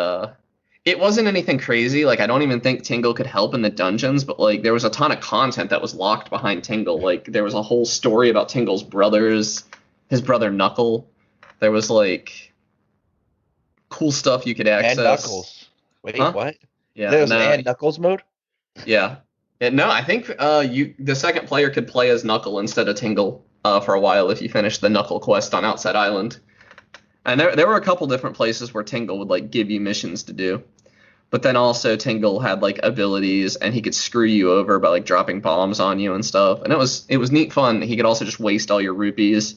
it wasn't anything crazy. Like I don't even think Tingle could help in the dungeons, but like there was a ton of content that was locked behind Tingle. Like there was a whole story about Tingle's brothers. His brother Knuckle. There was like cool stuff you could access. And Knuckles. Wait, Huh? what? Yeah, There was an and Knuckles mode? yeah. No, I think the second player could play as Knuckle instead of Tingle for a while if you finished the Knuckle quest on Outside Island. And there were a couple different places where Tingle would like give you missions to do. But then also Tingle had like abilities, and he could screw you over by like dropping bombs on you and stuff. And it was neat fun. He could also just waste all your rupees.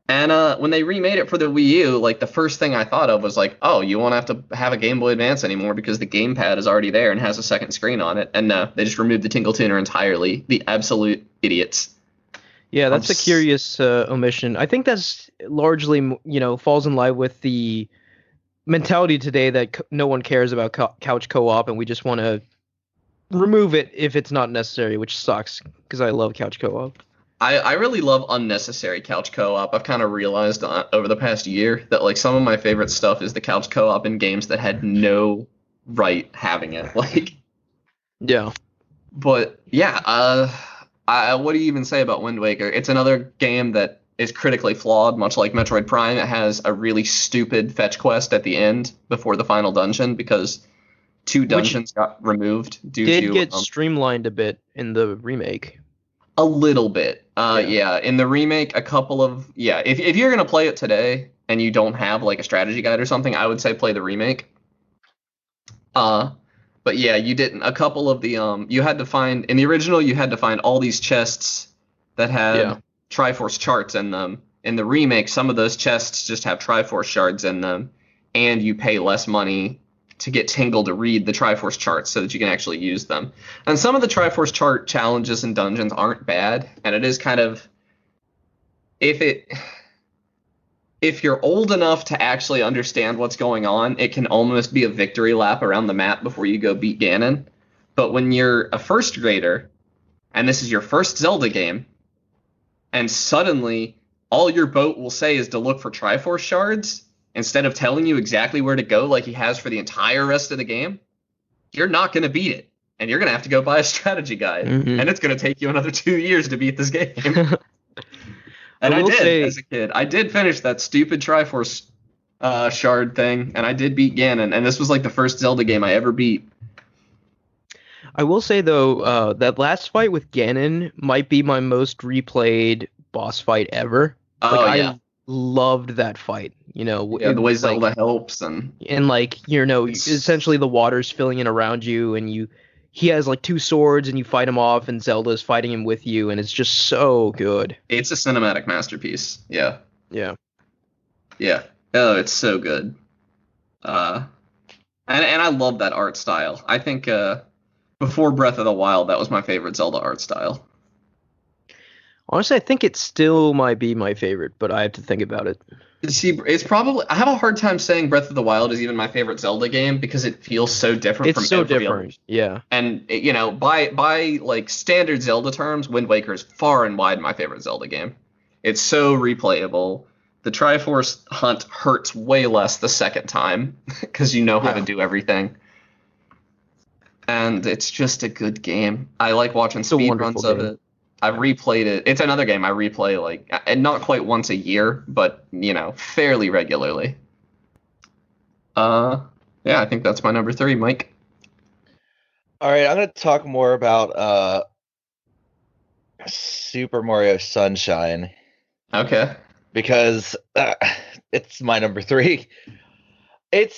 And when they remade it for the Wii U, like the first thing I thought of was like, oh, you won't have to have a Game Boy Advance anymore because the gamepad is already there and has a second screen on it. And no, they just removed the Tingle Tuner entirely. The absolute idiots. Yeah, I'm that's a curious omission. I think that's largely, falls in line with the mentality today that no one cares about couch co-op, and we just want to remove it if it's not necessary, which sucks because I love couch co-op. I really love unnecessary couch co-op. I've kind of realized over the past year that like some of my favorite stuff is the couch co-op in games that had no right having it. Like, Yeah. but yeah, what do you even say about Wind Waker? It's another game that is critically flawed, much like Metroid Prime. It has a really stupid fetch quest at the end before the final dungeon because two dungeons got removed due Did to get streamlined a bit in the remake. a little bit. Yeah. In the remake, a couple of If you're gonna play it today and you don't have like a strategy guide or something, I would say play the remake. But yeah, you didn't. A couple of the you had to find in the original, you had to find all these chests that had Triforce charts in them. In the remake, some of those chests just have Triforce shards in them, and you pay less money to get Tingle to read the Triforce charts so that you can actually use them. And some of the Triforce chart challenges and dungeons aren't bad, and it is kind of if you're old enough to actually understand what's going on, it can almost be a victory lap around the map before you go beat Ganon. But when you're a first grader and this is your first Zelda game, and suddenly all your boat will say is to look for Triforce shards, instead of telling you exactly where to go like he has for the entire rest of the game, you're not going to beat it. And you're going to have to go buy a strategy guide. Mm-hmm. And it's going to take you another 2 years to beat this game. And I did, as a kid. I did finish that stupid Triforce shard thing, and I did beat Ganon. And this was like the first Zelda game I ever beat. I will say, though, that last fight with Ganon might be my most replayed boss fight ever. I loved that fight. The way Zelda helps and essentially the water's filling in around you, and he has like two swords, and you fight him off, and Zelda's fighting him with you, and it's just so good. It's a cinematic masterpiece. Yeah. Yeah. Yeah. Oh, it's so good. And I love that art style. I think before Breath of the Wild, that was my favorite Zelda art style. Honestly, I think it still might be my favorite, but I have to think about it. See, it's probably I have a hard time saying Breath of the Wild is even my favorite Zelda game because it feels so different from every other. Yeah. And by like standard Zelda terms, Wind Waker is far and wide my favorite Zelda game. It's so replayable. The Triforce hunt hurts way less the second time because you know how to do everything. And it's just a good game. I like watching speedruns of it. I've replayed it. It's another game I replay like not quite once a year, but fairly regularly. Yeah, I think that's my number 3, Mike. All right, I'm going to talk more about Super Mario Sunshine. Okay. Because it's my number 3. I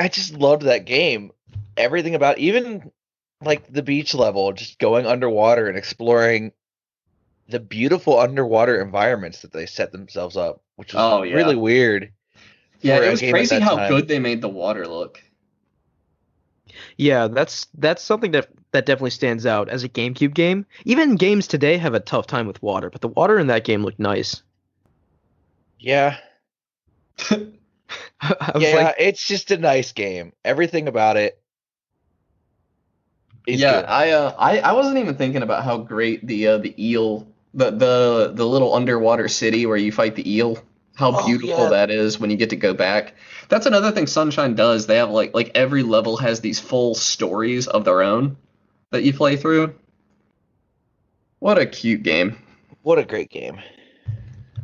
just loved that game. Everything about even like the beach level, just going underwater and exploring the beautiful underwater environments that they set themselves up, which was really weird. Yeah, it was crazy how good they made the water look. Yeah, that's something that definitely stands out as a GameCube game. Even games today have a tough time with water, but the water in that game looked nice. Yeah. It's just a nice game. Everything about it. Good. I wasn't even thinking about how great the eel, the little underwater city where you fight the eel, how beautiful that is when you get to go back. That's another thing Sunshine does. They have like every level has these full stories of their own that you play through. What a cute game. What a great game.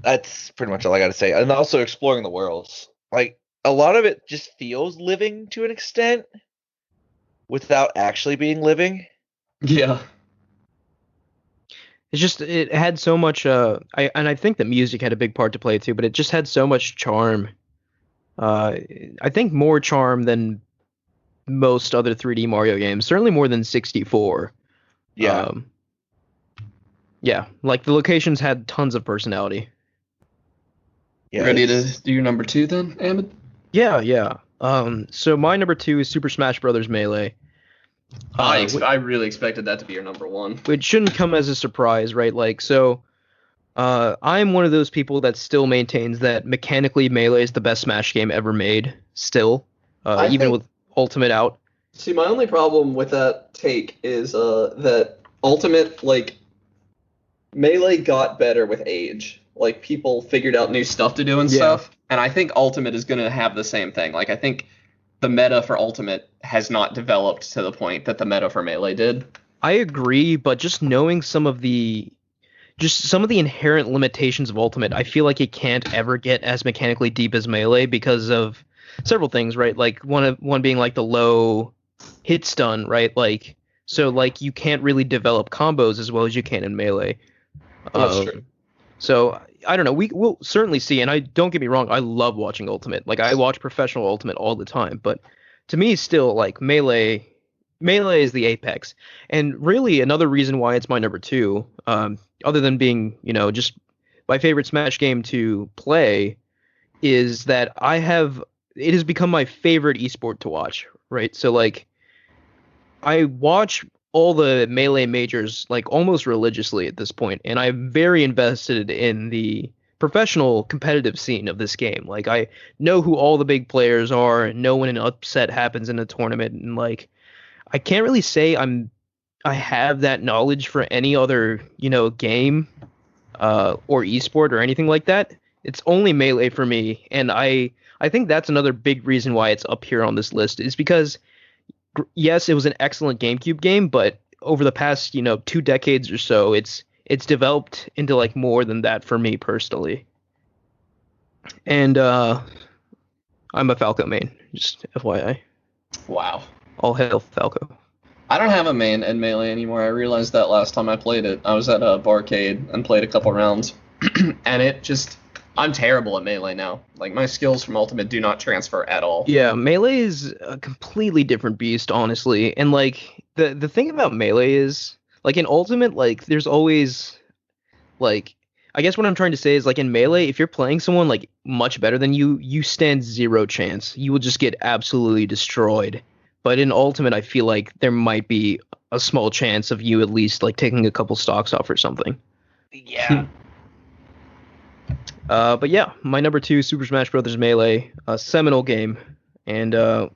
That's pretty much all I got to say. And also exploring the worlds. Like a lot of it just feels living to an extent, without actually being living. Yeah. It's just it had so much I think the music had a big part to play too, but it just had so much charm. I think more charm than most other 3D Mario games. Certainly more than 64. Yeah. Yeah, like the locations had tons of personality. Yeah. Ready to do your number 2 then, Ahmed? Yeah. So my number 2 is Super Smash Bros. Melee. I really expected that to be your number 1. Which shouldn't come as a surprise, right? Like, so I'm one of those people that still maintains that mechanically Melee is the best Smash game ever made, still, even with Ultimate out. See, my only problem with that take is that Ultimate, like, Melee got better with age. Like, people figured out new stuff to do and stuff. And I think Ultimate is going to have the same thing. Like, I think the meta for Ultimate has not developed to the point that the meta for Melee did. I agree, but just knowing some of the inherent limitations of Ultimate, I feel like it can't ever get as mechanically deep as Melee because of several things, right? Like one being like the low hit stun, right? Like so like you can't really develop combos as well as you can in Melee. That's true. So I don't know. We'll certainly see. And I don't get me wrong, I love watching Ultimate. Like I watch professional Ultimate all the time. But to me, still like Melee is the apex. And really, another reason why it's my number 2, other than being just my favorite Smash game to play, is that it has become my favorite esport to watch. Right. So like I watch all the Melee majors like almost religiously at this point, and I'm very invested in the professional competitive scene of this game. Like I know who all the big players are, and know when an upset happens in a tournament, and like I can't really say I have that knowledge for any other game or esport or anything like that. It's only Melee for me, and I think that's another big reason why it's up here on this list is because yes, it was an excellent GameCube game, but over the past, 2 decades or so, it's developed into like more than that for me personally. And I'm a Falco main, just FYI. Wow. All hail Falco. I don't have a main in Melee anymore. I realized that last time I played it. I was at a barcade and played a couple rounds. And I'm terrible at Melee now. Like, my skills from Ultimate do not transfer at all. Yeah, Melee is a completely different beast, honestly. And, like, the thing about Melee is, like, in Ultimate, like, there's always, like, I guess what I'm trying to say is, like, in Melee, if you're playing someone, like, much better than you stand zero chance. You will just get absolutely destroyed. But in Ultimate, I feel like there might be a small chance of you at least, like, taking a couple stocks off or something. Yeah. But yeah, my number 2, Super Smash Bros. Melee, a seminal game, and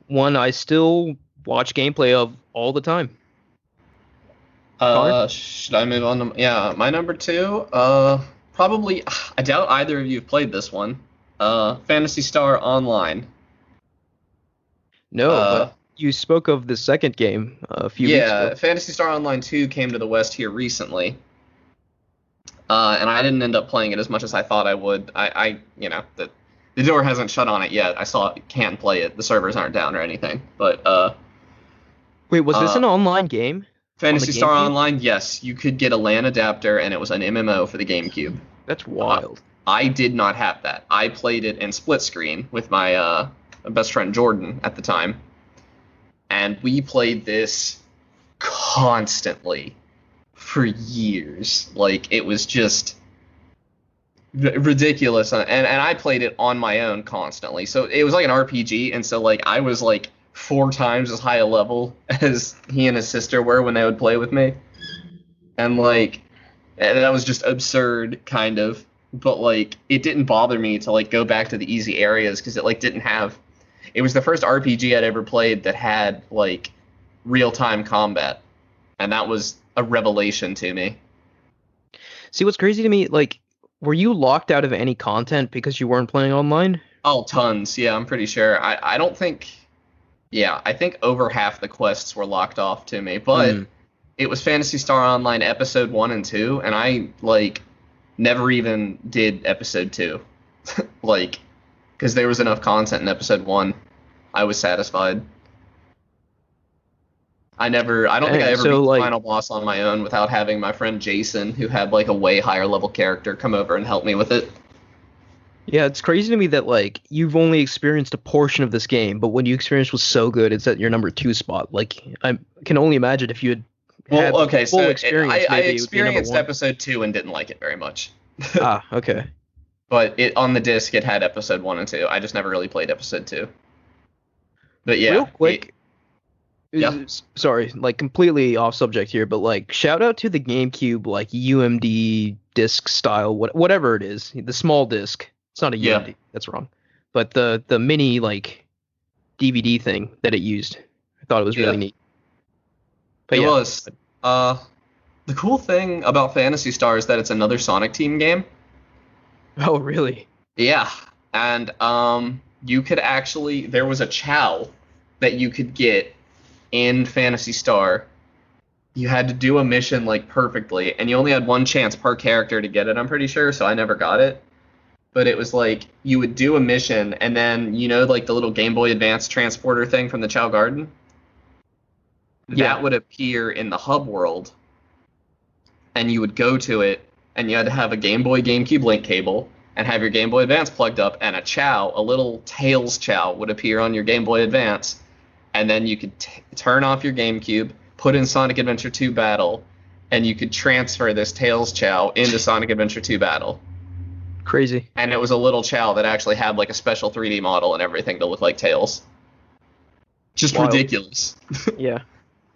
one I still watch gameplay of all the time. Should I move on to my number 2? Probably. I doubt either of you have played this one. Phantasy Star Online. No, but you spoke of the second game a few weeks ago. Yeah, Phantasy Star Online 2 came to the West here recently. And I didn't end up playing it as much as I thought I would. The door hasn't shut on it yet. I can play it. The servers aren't down or anything. But wait, was this an online game? Phantasy Star Online, yes. You could get a LAN adapter, and it was an MMO for the GameCube. That's wild. I did not have that. I played it in split screen with my best friend Jordan at the time. And we played this constantly for years. Like, it was just ridiculous. And I played it on my own constantly. So it was like an RPG, and so like I was like 4 times as high a level as he and his sister were when they would play with me. And like, and that was just absurd, kind of. But like, it didn't bother me to like go back to the easy areas because it like didn't have. It was the first RPG I'd ever played that had like real-time combat, and that was a revelation to me. See, what's crazy to me, like, were you locked out of any content because you weren't playing online? Oh, tons. Yeah, I'm pretty sure. I don't think. Yeah, I think over half the quests were locked off to me, but it was Phantasy Star Online Episode 1 and 2, and I, like, never even did Episode 2. Like, because there was enough content in Episode 1. I was satisfied. I don't think I ever beat the final boss on my own without having my friend Jason, who had, like, a way higher level character, come over and help me with it. Yeah, it's crazy to me that like you've only experienced a portion of this game, but when you experienced was so good, it's at your number two spot. Like I can only imagine if you had Well, had the okay, full so experience, I maybe it would be number experienced one. episode 2 and didn't like it very much. Ah, okay. But it on the disc it had episode 1 and 2. I just never really played episode 2. But Real yeah, quick, yeah. sorry, like completely off subject here, but like shout out to the GameCube like UMD disc style, whatever it is, the small disc. It's not a Yeah. UMD, that's wrong. But the mini like DVD thing that it used, I thought it was really Yeah. neat. But It yeah, was. Uh the cool thing about Phantasy Star is that it's another Sonic Team game. oh really? Yeah. And you could actually there was a Chow that you could get in Phantasy Star. You had to do a mission like perfectly, and you only had one chance per character to get it, I'm pretty sure, so I never got it. But it was like you would do a mission, and then like the little Game Boy Advance transporter thing from the Chow Garden, Yeah, that would appear in the hub world, and you would go to it, and you had to have a Game Boy GameCube link cable, and have your Game Boy Advance plugged up, and a little Tails Chow, would appear on your Game Boy Advance, and then you could turn off your GameCube, put in Sonic Adventure 2 Battle, and you could transfer this Tails Chow into Sonic Adventure 2 Battle. crazy. And it was a little Chow that actually had like a special 3D model and everything to look like Tails. Just Wild. ridiculous. Yeah.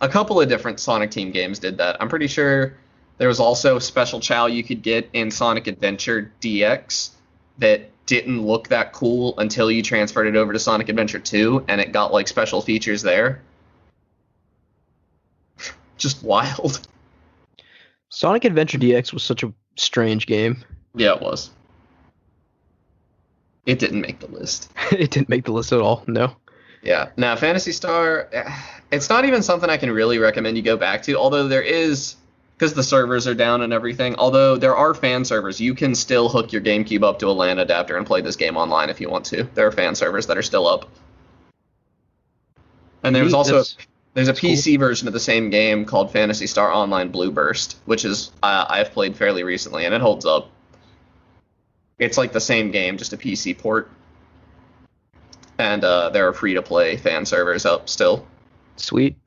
A couple of different Sonic Team games did that. I'm pretty sure there was also special Chow you could get in Sonic Adventure DX that didn't look that cool until you transferred it over to Sonic Adventure 2, and it got like special features there. Just wild. Sonic Adventure DX was such a strange game. Yeah, it was. It didn't make the list. It didn't make the list at all. No. Yeah. Now, Phantasy Star, it's not even something I can really recommend you go back to, although there is, because the servers are down and everything, although there are fan servers, you can still hook your GameCube up to a LAN adapter and play this game online if you want to. There are fan servers that are still up. And there's Neat, also there's a cool. PC version of the same game called Phantasy Star Online Blue Burst, which is I've played fairly recently, and it holds up. It's like the same game, just a PC port. And there are free-to-play fan servers up still. Sweet.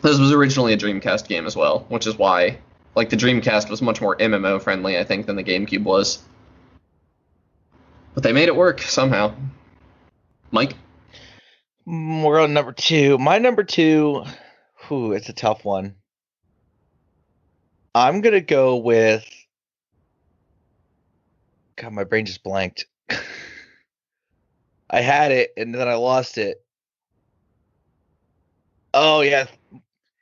This was originally a Dreamcast game as well, which is why, like, the Dreamcast was much more MMO-friendly, I think, than the GameCube was. But they made it work, somehow. Mike? We're on number 2. My number 2, it's a tough one. I'm going to go with... God, my brain just blanked. I had it, and then I lost it. Oh, yeah.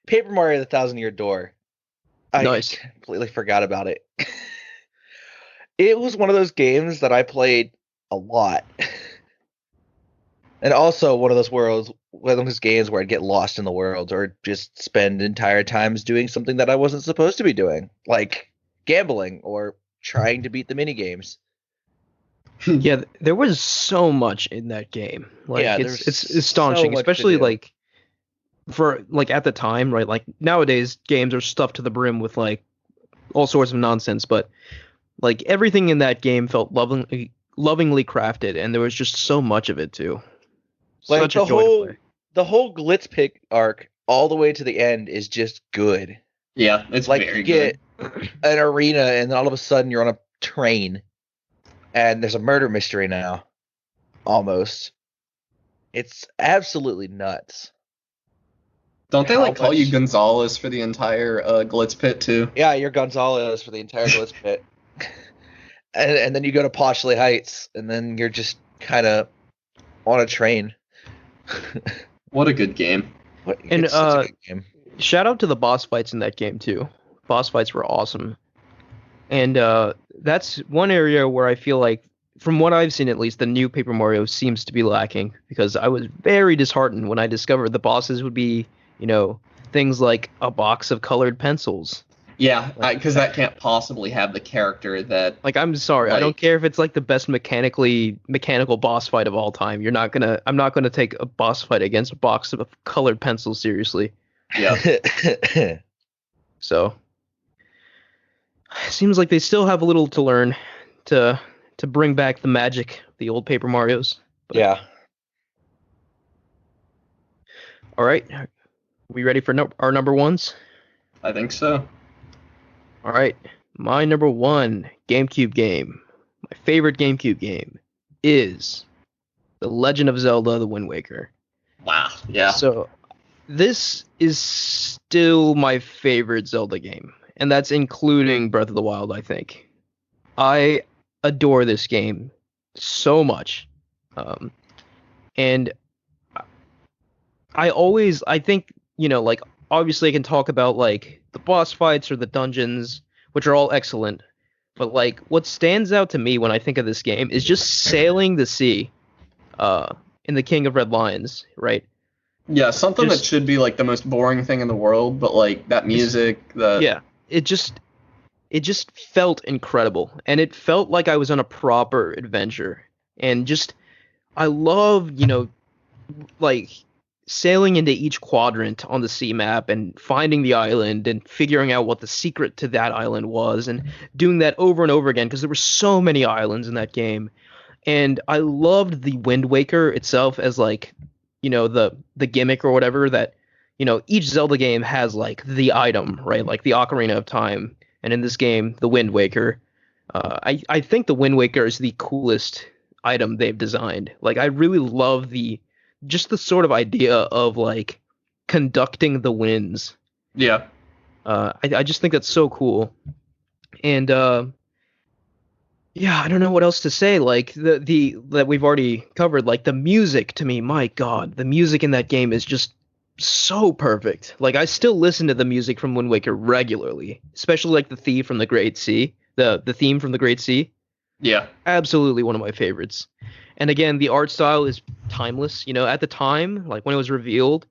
Paper Mario: The Thousand-Year Door. I Nice. completely forgot about it. It was one of those games that I played a lot. And also one of those games where I'd get lost in the world or just spend entire times doing something that I wasn't supposed to be doing, like gambling or trying to beat the mini games. Yeah, there was so much in that game. Like Yeah, it's there's astonishing, so much to especially do. like for like at the time, right? Like nowadays games are stuffed to the brim with like all sorts of nonsense, but like everything in that game felt lovingly crafted, and there was just so much of it too. Like Such a joy to play. the whole Glitz pick arc all the way to the end is just good. Yeah, it's Like very you get good. an arena and then all of a sudden you're on a train and there's a murder mystery now. Almost. It's absolutely nuts. Don't they, How like, call you much- Gonzalez for the entire Glitz pit, too? Yeah, you're Gonzalez for the entire Glitz pit. And then you go to Poshley Heights and then you're just kind of on a train. What a good game. And, It's such a good game. Shout out to the boss fights in that game too. Boss fights were awesome. And that's one area where I feel like, from what I've seen at least, the new Paper Mario seems to be lacking, because I was very disheartened when I discovered the bosses would be, things like a box of colored pencils. Yeah, because that can't possibly have the character that... Like, I'm sorry, I don't Like- care if it's like the best mechanical boss fight of all time. I'm not gonna take a boss fight against a box of colored pencils seriously. Yeah. So, it seems like they still have a little to learn to to bring back the magic of the old Paper Marios. But, Yeah. All right, we ready for our number ones? I think so. All right, my number one GameCube game, my favorite GameCube game, is The Legend of Zelda: The Wind Waker. Wow. Yeah. So this is still my favorite Zelda game, and that's including Breath of the Wild, I think. I adore this game so much. And I think, like, obviously I can talk about, like, the boss fights or the dungeons, which are all excellent. But, like, what stands out to me when I think of this game is just sailing the sea in the King of Red Lions, right? Yeah, something Just- that should be like the most boring thing in the world, but like that music, Yeah, it just felt incredible, and it felt like I was on a proper adventure. And just I love, like sailing into each quadrant on the sea map and finding the island and figuring out what the secret to that island was, and doing that over and over again because there were so many islands in that game. And I loved the Wind Waker itself as, like, the gimmick or whatever that, each Zelda game has, like, the item, right? Like the Ocarina of Time, and in this game, the Wind Waker. I think the Wind Waker is the coolest item they've designed. Like, I really love just the sort of idea of, like, conducting the winds. yeah. I just think that's so cool. And yeah, I don't know what else to say. Like, the that we've already covered, like the music, to me, my God, the music in that game is just so perfect. Like, I still listen to the music from Wind Waker regularly, especially like the theme from the Great Sea. The theme from the Great Sea. Yeah. Absolutely one of my favorites. And again, the art style is timeless. At the time, like when it was revealed,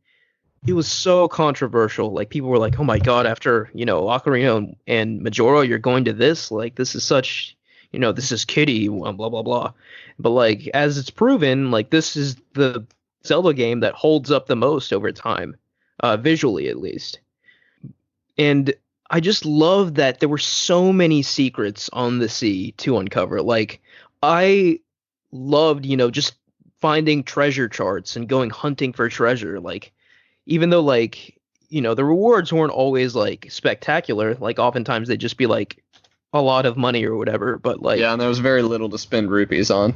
it was so controversial. Like, people were like, "Oh my God, after, Ocarina and Majora, you're going to this? Like, this is such, this is kiddie, blah blah blah." But, like, as it's proven, like, this is the Zelda game that holds up the most over time, visually at least. And I just love that there were so many secrets on the sea to uncover. Like, I loved, just finding treasure charts and going hunting for treasure. Like, even though, like, the rewards weren't always, like, spectacular. Like, oftentimes they'd just be, like, a lot of money or whatever. But, like, Yeah, and there was very little to spend rupees on.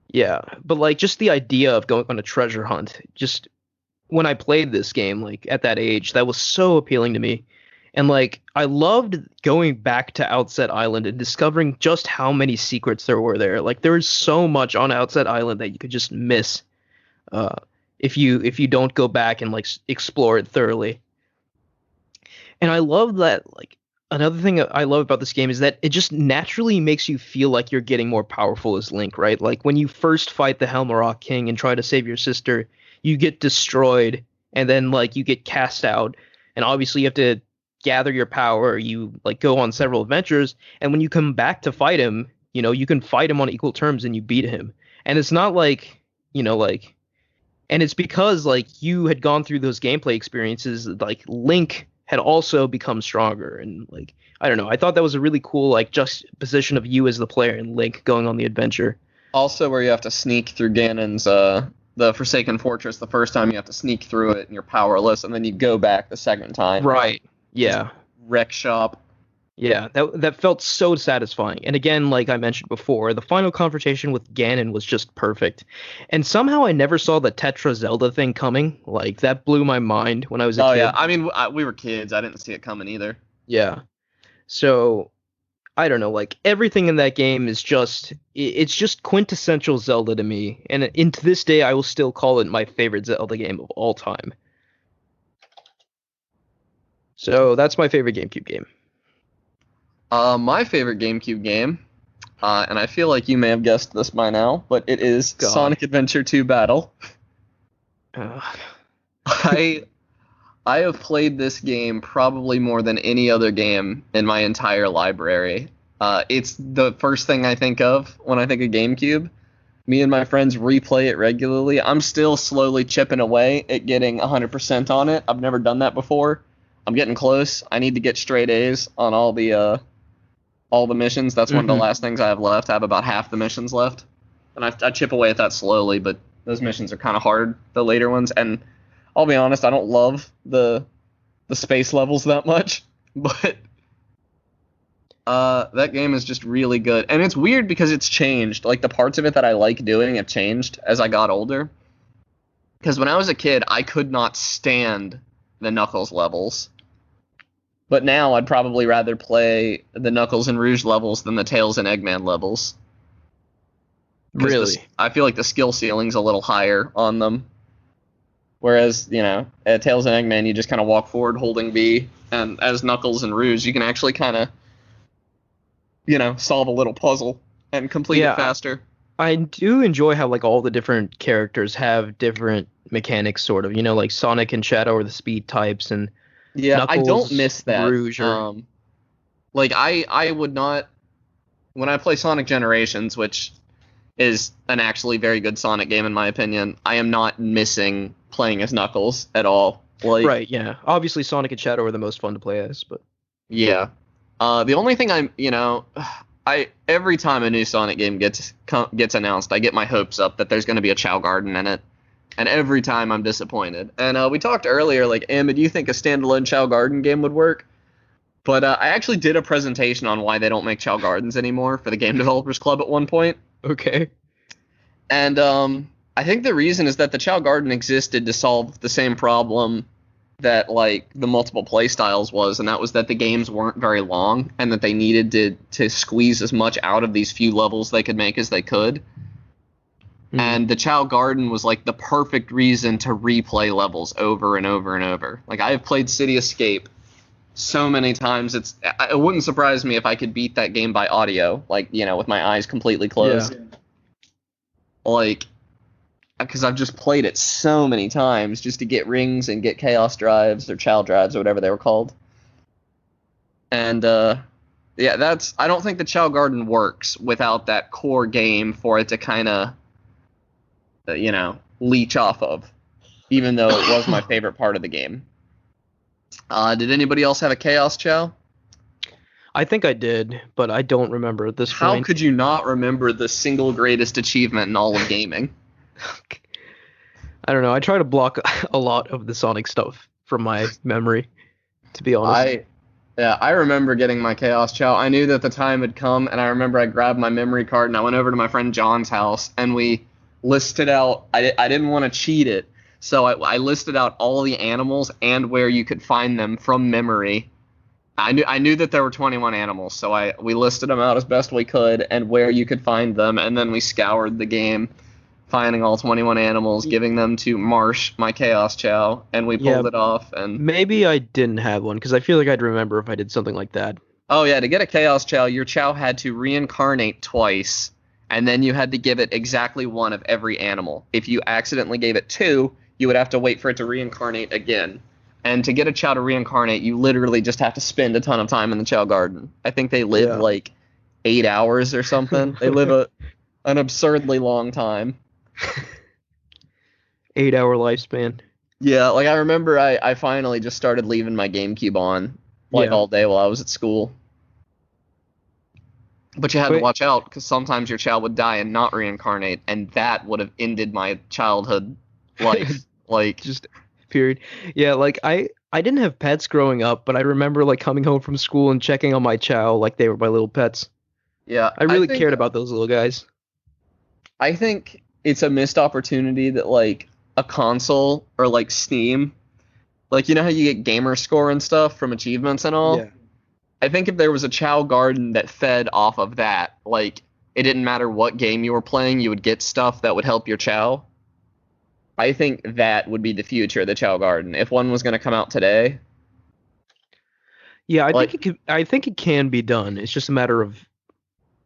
yeah, but, like, just the idea of going on a treasure hunt, just when I played this game, like, at that age, that was so appealing to me. And, like, I loved going back to Outset Island and discovering just how many secrets there were there. Like, there was so much on Outset Island that you could just miss if you don't go back and, like, explore it thoroughly. And I love that, like, another thing I love about this game is that it just naturally makes you feel like you're getting more powerful as Link, right? Like, when you first fight the Helmarock King and try to save your sister, you get destroyed, and then, like, you get cast out, and obviously you have to gather your power. You, like, go on several adventures, and when you come back to fight him, you can fight him on equal terms and you beat him. And it's not like, like, and it's because, like, you had gone through those gameplay experiences, like, Link had also become stronger. And, like, I don't know, I thought that was a really cool, like, juxtaposition of you as the player and Link going on the adventure. Also, where you have to sneak through Ganon's the Forsaken Fortress the first time, you have to sneak through it and you're powerless, and then you go back the second time. Right. Yeah. Wreck shop. Yeah, that felt so satisfying. And again, like I mentioned before, the final confrontation with Ganon was just perfect. And somehow I never saw the Tetra Zelda thing coming. Like, that blew my mind when I was a kid. Oh yeah, I mean, we were kids. I didn't see it coming either. Yeah. So, I don't know, like, everything in that game is it's just quintessential Zelda to me. And to this day, I will still call it my favorite Zelda game of all time. So, that's my favorite GameCube game. My favorite GameCube game, and I feel like you may have guessed this by now, but it is God. Sonic Adventure 2 Battle. I have played this game probably more than any other game in my entire library. It's the first thing I think of when I think of GameCube. Me and my friends replay it regularly. I'm still slowly chipping away at getting 100% on it. I've never done that before. I'm getting close. I need to get straight A's on all all the missions. That's one of the Mhm. last things I have left. I have about half the missions left, and I chip away at that slowly. But those missions are kind of hard, the later ones. And I'll be honest, I don't love the space levels that much, but that game is just really good. And it's weird because it's changed. Like the parts of it that I like doing have changed as I got older. Because when I was a kid, I could not stand the Knuckles levels. But now I'd probably rather play the Knuckles and Rouge levels than the Tails and Eggman levels. Really? I feel like the skill ceiling's a little higher on them. Whereas, at Tails and Eggman, you just kind of walk forward holding B. And as Knuckles and Rouge, you can actually kind of, solve a little puzzle and complete it faster. I do enjoy how like all the different characters have different mechanics, sort of. Like Sonic and Shadow are the speed types, and Yeah, Knuckles, I don't miss that. Rouge I would not, when I play Sonic Generations, which is an actually very good Sonic game in my opinion, I am not missing playing as Knuckles at all. Right, yeah. Obviously Sonic and Shadow are the most fun to play as, but yeah. The only thing every time a new Sonic game gets announced, I get my hopes up that there's going to be a Chow Garden in it. And every time I'm disappointed. And we talked earlier, like, Amber, do you think a standalone Chow Garden game would work? But I actually did a presentation on why they don't make Chow Gardens anymore for the Game Developers Club at one point. Okay. And I think the reason is that the Chow Garden existed to solve the same problem that, like, the multiple play styles was, and that was that the games weren't very long, and that they needed to squeeze as much out of these few levels they could make as they could. And the Chow Garden was like the perfect reason to replay levels over and over and over. Like I have played City Escape so many times. It wouldn't surprise me if I could beat that game by audio, like, with my eyes completely closed. Yeah. Like, because I've just played it so many times just to get rings and get chaos drives or Chow drives or whatever they were called. And I don't think the Chow Garden works without that core game for it to kind of leech off of, even though it was my favorite part of the game. Did anybody else have a Chaos Chow? I think I did, but I don't remember at this point. How could you not remember the single greatest achievement in all of gaming? I don't know. I try to block a lot of the Sonic stuff from my memory, to be honest. I remember getting my Chaos Chow. I knew that the time had come, and I remember I grabbed my memory card and I went over to my friend John's house, and we listed out, I didn't want to cheat it, so I listed out all the animals and where you could find them from memory. I knew that there were 21 animals, so we listed them out as best we could and where you could find them, and then we scoured the game, finding all 21 animals, giving them to Marsh, my Chaos Chow, and we pulled it off. And maybe I didn't have one, because I feel like I'd remember if I did something like that. Oh yeah, to get a Chaos Chow, your Chow had to reincarnate twice, and then you had to give it exactly one of every animal. If you accidentally gave it two, you would have to wait for it to reincarnate again. And to get a Chow to reincarnate, you literally just have to spend a ton of time in the Chow Garden. I think they live like 8 hours or something. They live an absurdly long time. 8-hour lifespan. Yeah, like I remember I finally just started leaving my GameCube on all day while I was at school. But you had to watch out, because sometimes your Chow would die and not reincarnate, and that would have ended my childhood life. Just period. Yeah, like I didn't have pets growing up, but I remember like coming home from school and checking on my Chow like they were my little pets. Yeah, I really cared about those little guys. I think it's a missed opportunity that like a console or like Steam, like how you get gamer score and stuff from achievements and all. Yeah. I think if there was a Chow Garden that fed off of that, like it didn't matter what game you were playing, you would get stuff that would help your Chow. I think that would be the future of the Chow Garden if one was going to come out today. Yeah, I think it can be done. It's just a matter of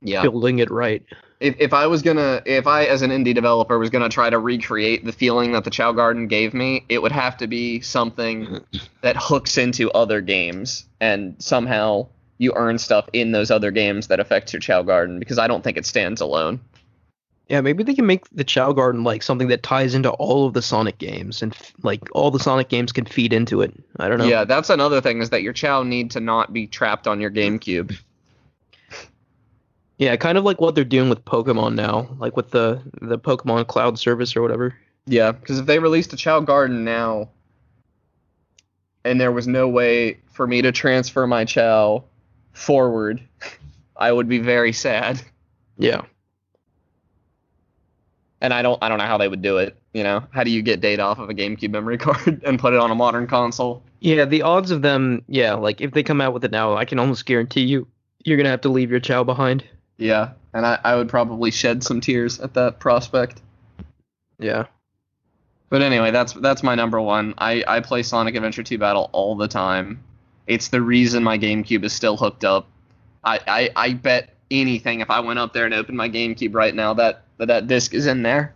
building it right. If I as an indie developer was gonna try to recreate the feeling that the Chow Garden gave me, it would have to be something that hooks into other games, and somehow you earn stuff in those other games that affects your Chow Garden, because I don't think it stands alone. Yeah, maybe they can make the Chow Garden like something that ties into all of the Sonic games, and like all the Sonic games can feed into it. I don't know. Yeah, that's another thing, is that your Chow need to not be trapped on your GameCube. Yeah, kind of like what they're doing with Pokemon now, like with the Pokemon Cloud service or whatever. Yeah, because if they released a Chow Garden now, and there was no way for me to transfer my Chow forward, I would be very sad. Yeah. And I don't know how they would do it. How do you get data off of a GameCube memory card and put it on a modern console? Yeah, the odds of them, yeah, like if they come out with it now, I can almost guarantee you're gonna have to leave your Chow behind. Yeah, and I would probably shed some tears at that prospect. Yeah. But anyway, that's my number one. I play Sonic Adventure 2 Battle all the time. It's the reason my GameCube is still hooked up. I bet anything if I went up there and opened my GameCube right now that disc is in there.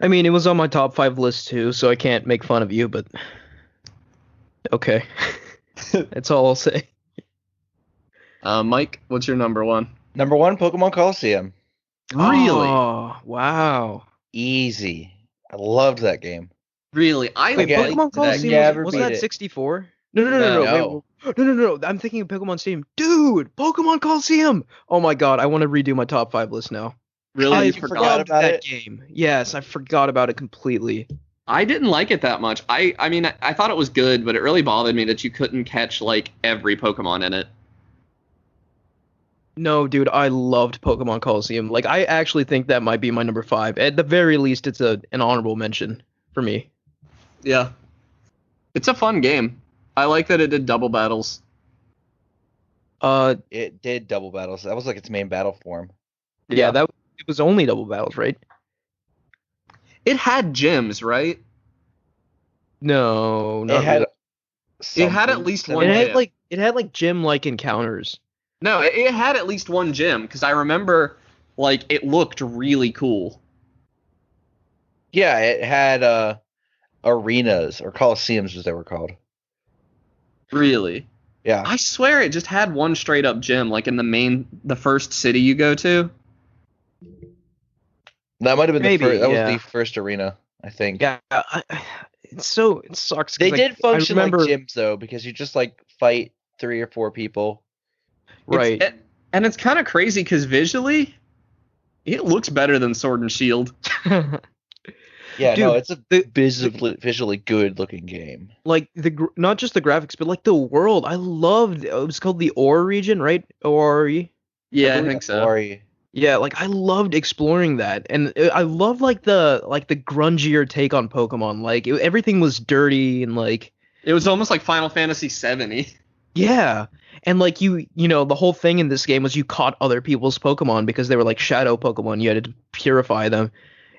I mean, it was on my top 5 list too, so I can't make fun of you, but okay. That's all I'll say. Mike, what's your number one? Number 1, Pokemon Coliseum. Really? Oh, wow. Easy. I loved that game. Really? I Wait, Again, Pokemon did I Coliseum never was beat that it? 64? No. Wait, no. I'm thinking of Pokemon Stadium. Dude, Pokemon Coliseum. Oh my god, I want to redo my top 5 list now. Really I you forgot loved about that it? game. Yes, I forgot about it completely. I didn't like it that much. I mean, I thought it was good, but it really bothered me that you couldn't catch like every Pokemon in it. No, dude, I loved Pokemon Coliseum. Like, I actually think that might be my number 5. At the very least, it's an honorable mention for me. Yeah. It's a fun game. I like that it did double battles. It did double battles. That was like its main battle form. Yeah, it was only double battles, right? It had gyms, right? No, not It had It had at something least similar. one It had gym. like gym-like encounters. No, it had at least one gym because I remember like it looked really cool. Yeah, it had arenas or coliseums as they were called. Really. Yeah. I swear it just had one straight up gym like in the first city you go to. That might have been Maybe, the first. That yeah. was the first arena, I think. Yeah, it sucks. 'Cause, They like, did function I remember, like gyms though, because you just like fight 3 or 4 people. right? And it's kind of crazy because visually, it looks better than Sword and Shield. Yeah, Dude, no, it's a the- visually good looking game. Like not just the graphics, but like the world. I loved. It was called the Ore region, right? Ore. Yeah, I believe think that's so. Ori. Yeah, like I loved exploring that, and I love like the grungier take on Pokemon. Like everything was dirty and like It was almost like Final Fantasy VII. yeah, and like you know the whole thing in this game was you caught other people's Pokemon because they were like shadow Pokemon. You had to purify them,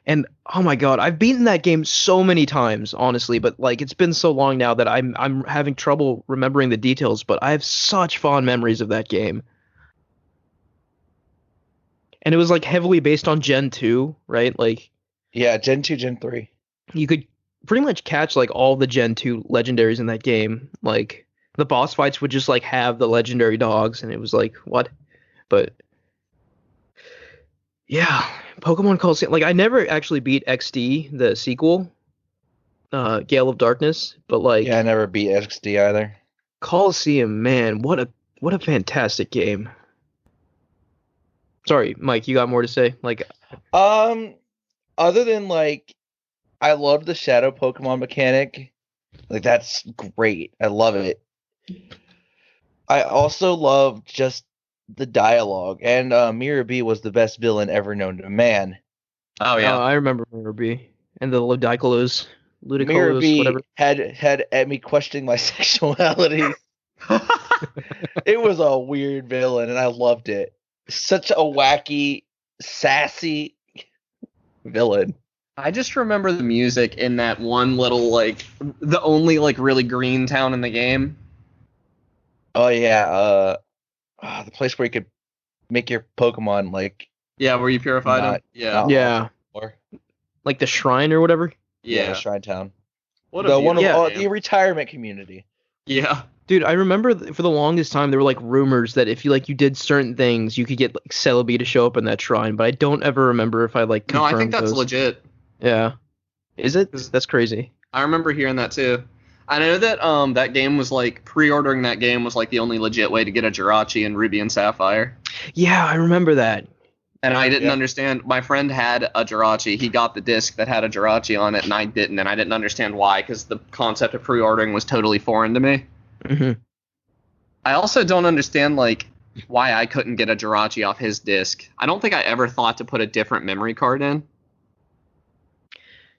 and oh my god, I've beaten that game so many times, honestly. But like it's been so long now that I'm having trouble remembering the details. But I have such fond memories of that game. And it was like heavily based on Gen 2, right? Like Yeah, Gen 2, Gen 3. you could pretty much catch like all the Gen 2 legendaries in that game. Like the boss fights would just like have the legendary dogs and it was like, what? But yeah, Pokemon Coliseum. Like I never actually beat XD, the sequel, Gale of Darkness, but like Yeah, I never beat XD either. Coliseum, man, what a fantastic game. Sorry, Mike, you got more to say? Like Other than like, I love the shadow Pokemon mechanic. Like that's great. I love it. I also love just the dialogue, and Mirror B was the best villain ever known to man. Oh yeah. I remember Mirror B and the Ludicolo, Mirror B whatever. had at me questioning my sexuality. It was a weird villain, and I loved it. Such a wacky, sassy villain. I just remember the music in that one little like the only like really green town in the game. Oh yeah, the place where you could make your Pokemon like Yeah, where you purified them. Not- Yeah. not- Yeah, or like the shrine or whatever. Yeah. Shrine Town. What a The one of beautiful the game. retirement community. Yeah. Dude, I remember for the longest time there were like rumors that if you did certain things, you could get like Celebi to show up in that shrine, but I don't ever remember if I like confirmed No, I think that's those. legit. Yeah. Is it? That's crazy. I remember hearing that too. I know that that game was like pre-ordering that game was like the only legit way to get a Jirachi in Ruby and Sapphire. Yeah, I remember that. And I didn't Yeah. understand. My friend had a Jirachi. He got the disc that had a Jirachi on it, and I didn't. And I didn't understand why, because the concept of pre-ordering was totally foreign to me. Hmm. I also don't understand like why I couldn't get a Jirachi off his disc. I don't think I ever thought to put a different memory card in,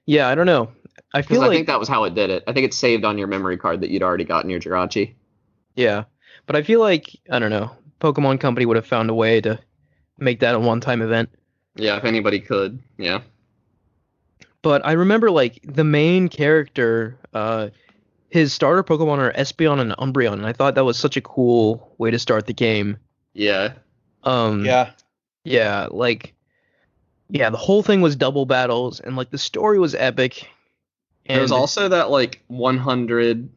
Yeah, I don't know. I because feel I like think that was how it did it. I think it saved on your memory card that you'd already gotten your Jirachi. yeah, but I feel like I don't know. Pokemon Company would have found a way to make that a one-time event. Yeah, if anybody could. Yeah. But I remember like the main character, his starter Pokemon are Espeon and Umbreon, and I thought that was such a cool way to start the game. Yeah. Yeah. Yeah, like yeah, the whole thing was double battles, and like the story was epic. And There was also that like 100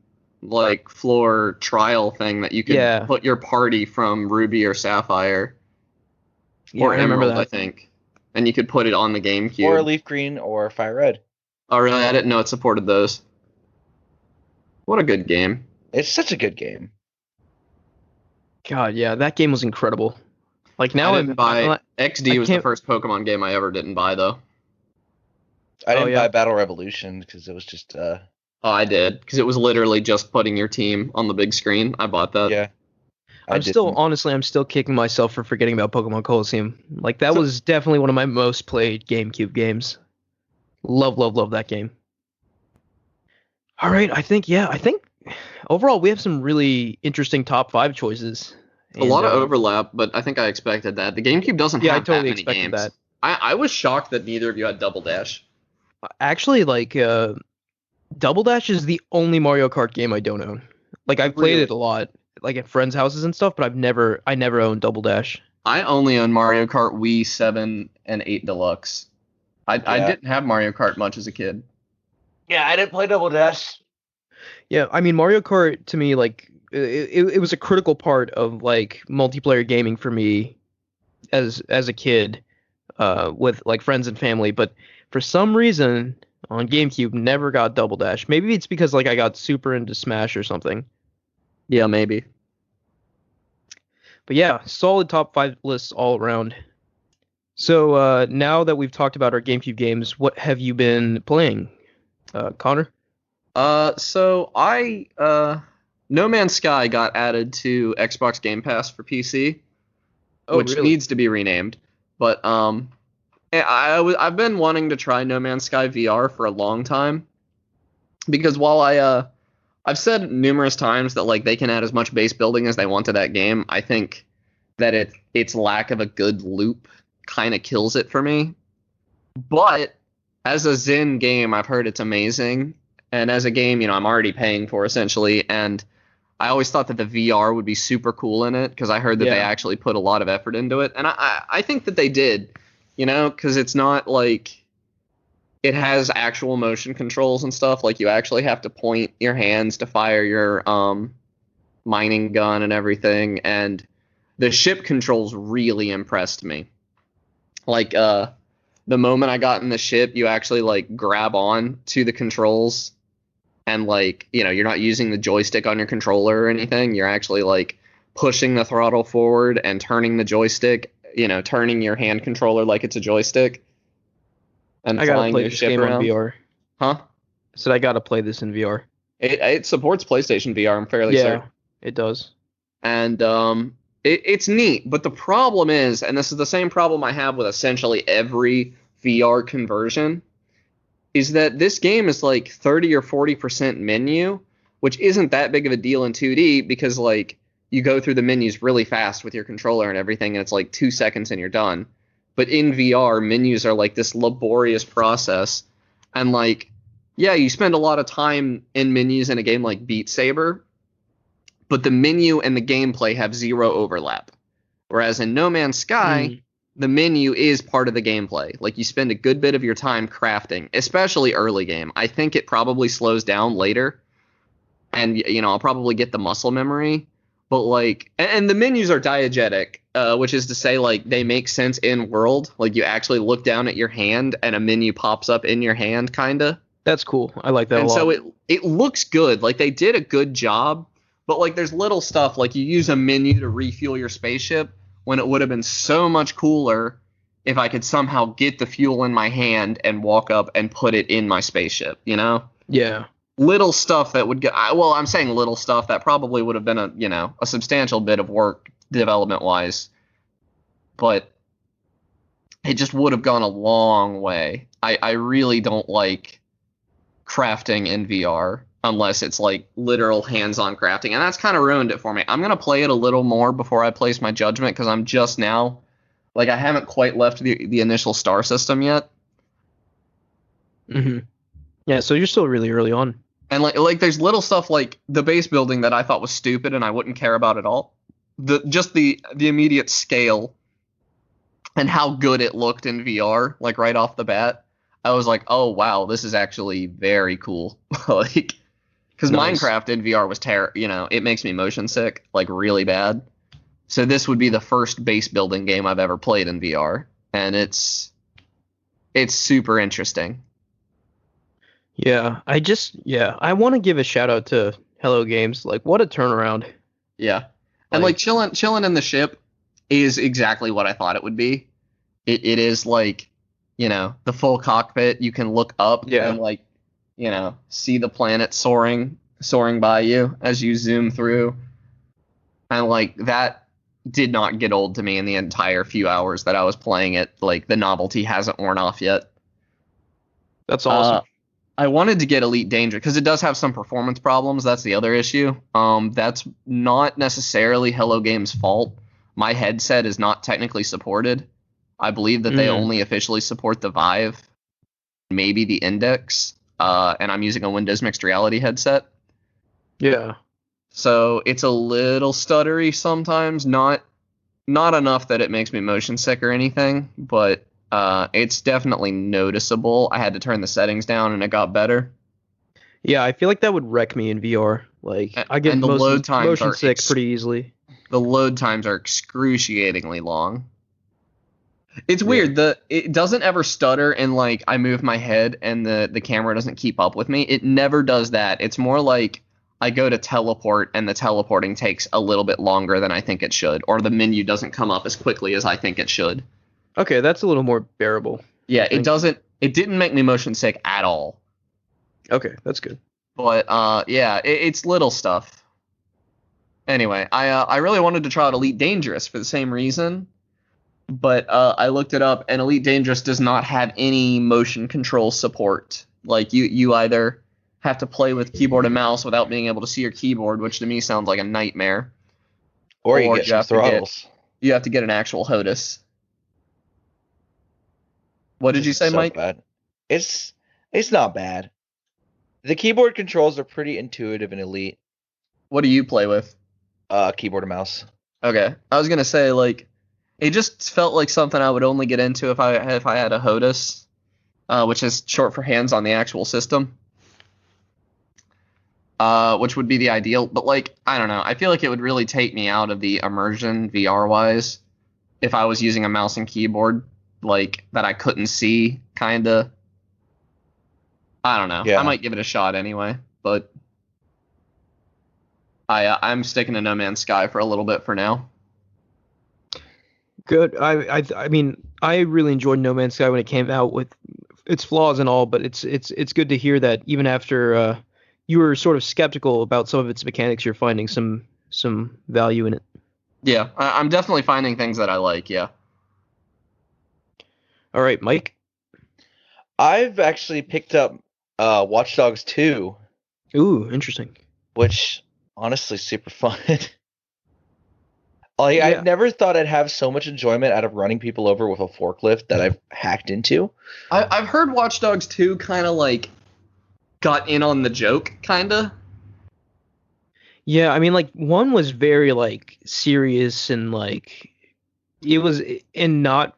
like floor trial thing that you could Yeah. put your party from Ruby or Sapphire yeah, or I remember Emerald, I that. think, and you could put it on the GameCube. Or Leaf Green or Fire Red. Oh, really? I didn't know it supported those. What a good game. It's such a good game. God, yeah, that game was incredible. Like now I didn't buy XD I was the can't- first Pokemon game I ever didn't buy though. I didn't yeah. buy Battle Revolution because it was just Oh, I did because it was literally just putting your team on the big screen. I bought that. yeah. I'm still kicking myself for forgetting about Pokemon Colosseum. Like that was definitely one of my most played GameCube games. Love that game. All right, I think overall we have some really interesting top 5 choices. A lot of And, overlap, but I think I expected that. The GameCube doesn't Yeah, I have totally that many expected games. that. I was shocked that neither of you had Double Dash. Actually, like Double Dash is the only Mario Kart game I don't own. Like I've played Really? it a lot, like at friends' houses and stuff, but I never owned Double Dash. I only own Mario Kart Wii 7 and 8 Deluxe. I Yeah. didn't have Mario Kart much as a kid. Yeah, I didn't play Double Dash. Yeah, I mean Mario Kart to me like it was a critical part of like multiplayer gaming for me as a kid with like friends and family, but for some reason on GameCube never got Double Dash. Maybe it's because like I got super into Smash or something. Yeah, maybe. But yeah, solid top 5 lists all around. So now that we've talked about our GameCube games, what have you been playing, Connor? So No Man's Sky got added to Xbox Game Pass for PC, which really? needs to be renamed. But I've been wanting to try No Man's Sky VR for a long time because while I've said numerous times that like they can add as much base building as they want to that game, I think that its lack of a good loop kind of kills it for me. But as a Zen game, I've heard it's amazing. And as a game, I'm already paying for essentially. And I always thought that the VR would be super cool in it because I heard that they Yeah. actually put a lot of effort into it. And I think that they did, because it's not like it has actual motion controls and stuff. Like you actually have to point your hands to fire your mining gun and everything. And the ship controls really impressed me. Like the moment I got in the ship, you actually like grab on to the controls and like, you're not using the joystick on your controller or anything. You're actually like pushing the throttle forward and turning the joystick, turning your hand controller like it's a joystick and I gotta flying play your this ship game around. on VR. Huh? So I gotta play this in VR. It supports PlayStation VR, I'm fairly Yeah, certain. it does. And it's neat, but the problem is, and this is the same problem I have with essentially every VR conversion, is that this game is like 30 or 40% menu, which isn't that big of a deal in 2D because like you go through the menus really fast with your controller and everything, and it's like 2 seconds and you're done. But in VR, menus are like this laborious process, and like, yeah, you spend a lot of time in menus in a game like Beat Saber, but the menu and the gameplay have zero overlap. Whereas in No Man's Sky, the menu is part of the gameplay. Like you spend a good bit of your time crafting, especially early game. I think it probably slows down later, and I'll probably get the muscle memory. But like, and the menus are diegetic, which is to say like they make sense in world. Like you actually look down at your hand and a menu pops up in your hand, kinda. That's cool. I like that a And lot. so it looks good. Like they did a good job, but like there's little stuff like you use a menu to refuel your spaceship when it would have been so much cooler if I could somehow get the fuel in my hand and walk up and put it in my spaceship, you know? Yeah. Little stuff that would get well, I'm saying little stuff that probably would have been a substantial bit of work development wise, but it just would have gone a long way. I really don't like crafting in VR unless it's like literal hands-on crafting, and that's kind of ruined it for me. I'm gonna play it a little more before I place my judgment because I'm just now, like, I haven't quite left the initial star system yet, Hmm. Yeah, so you're still really early on. and like there's little stuff like the base building that I thought was stupid and I wouldn't care about at all. The immediate scale and how good it looked in VR, like right off the bat. I was like, oh wow, this is actually very cool. Like, because Nice. Minecraft in VR was it makes me motion sick, like really bad. So this would be the first base building game I've ever played in VR, and it's super interesting. Yeah, I want to give a shout out to Hello Games. Like, what a turnaround. Yeah, and like chilling in the ship is exactly what I thought it would be. It is like, the full cockpit. You can look up Yeah. and like, see the planet soaring by you as you zoom through. And like that did not get old to me in the entire few hours that I was playing it. Like the novelty hasn't worn off yet. That's awesome. I wanted to get Elite Danger because it does have some performance problems. That's the other issue. That's not necessarily Hello Games' fault. My headset is not technically supported. I believe that they only officially support the Vive, maybe the Index, and I'm using a Windows Mixed Reality headset. Yeah. So it's a little stuttery sometimes, not enough that it makes me motion sick or anything, but it's definitely noticeable. I had to turn the settings down and it got better. Yeah, I feel like that would wreck me in VR. Like, I get And the load times motion are sick pretty easily. The load times are excruciatingly long. It's Yeah. weird. It doesn't ever stutter and like I move my head and the camera doesn't keep up with me. It never does that. It's more like I go to teleport and the teleporting takes a little bit longer than I think it should, or the menu doesn't come up as quickly as I think it should. Okay, that's a little more bearable. Yeah, it didn't make me motion sick at all. Okay, that's good. But yeah, it's little stuff. Anyway, I really wanted to try out Elite Dangerous for the same reason, but I looked it up, and Elite Dangerous does not have any motion control support. Like you either have to play with keyboard and mouse without being able to see your keyboard, which to me sounds like a nightmare. Or you get some throttles. You have to get an actual HOTAS. What did you say, So Mike? bad. It's not bad. The keyboard controls are pretty intuitive and Elite. What do you play with? Keyboard and mouse. Okay, I was gonna say like, it just felt like something I would only get into if I had a HOTAS, which is short for hands on the actual system. Which would be the ideal, but like I don't know, I feel like it would really take me out of the immersion VR wise if I was using a mouse and keyboard like that I couldn't see, kinda. I don't know. Yeah. I might give it a shot anyway, but I'm sticking to No Man's Sky for a little bit for now. Good. I mean, I really enjoyed No Man's Sky when it came out with its flaws and all, but it's good to hear that even after you were sort of skeptical about some of its mechanics, you're finding some value in it. Yeah, I'm definitely finding things that I like. Yeah. All right, Mike. I've actually picked up Watch Dogs 2, Ooh, interesting. which honestly super fun. Like Yeah. I never thought I'd have so much enjoyment out of running people over with a forklift that I've hacked into. I've heard Watch Dogs 2 kind of like got in on the joke, kind of. Yeah, I mean, like one was very like serious and like it was and not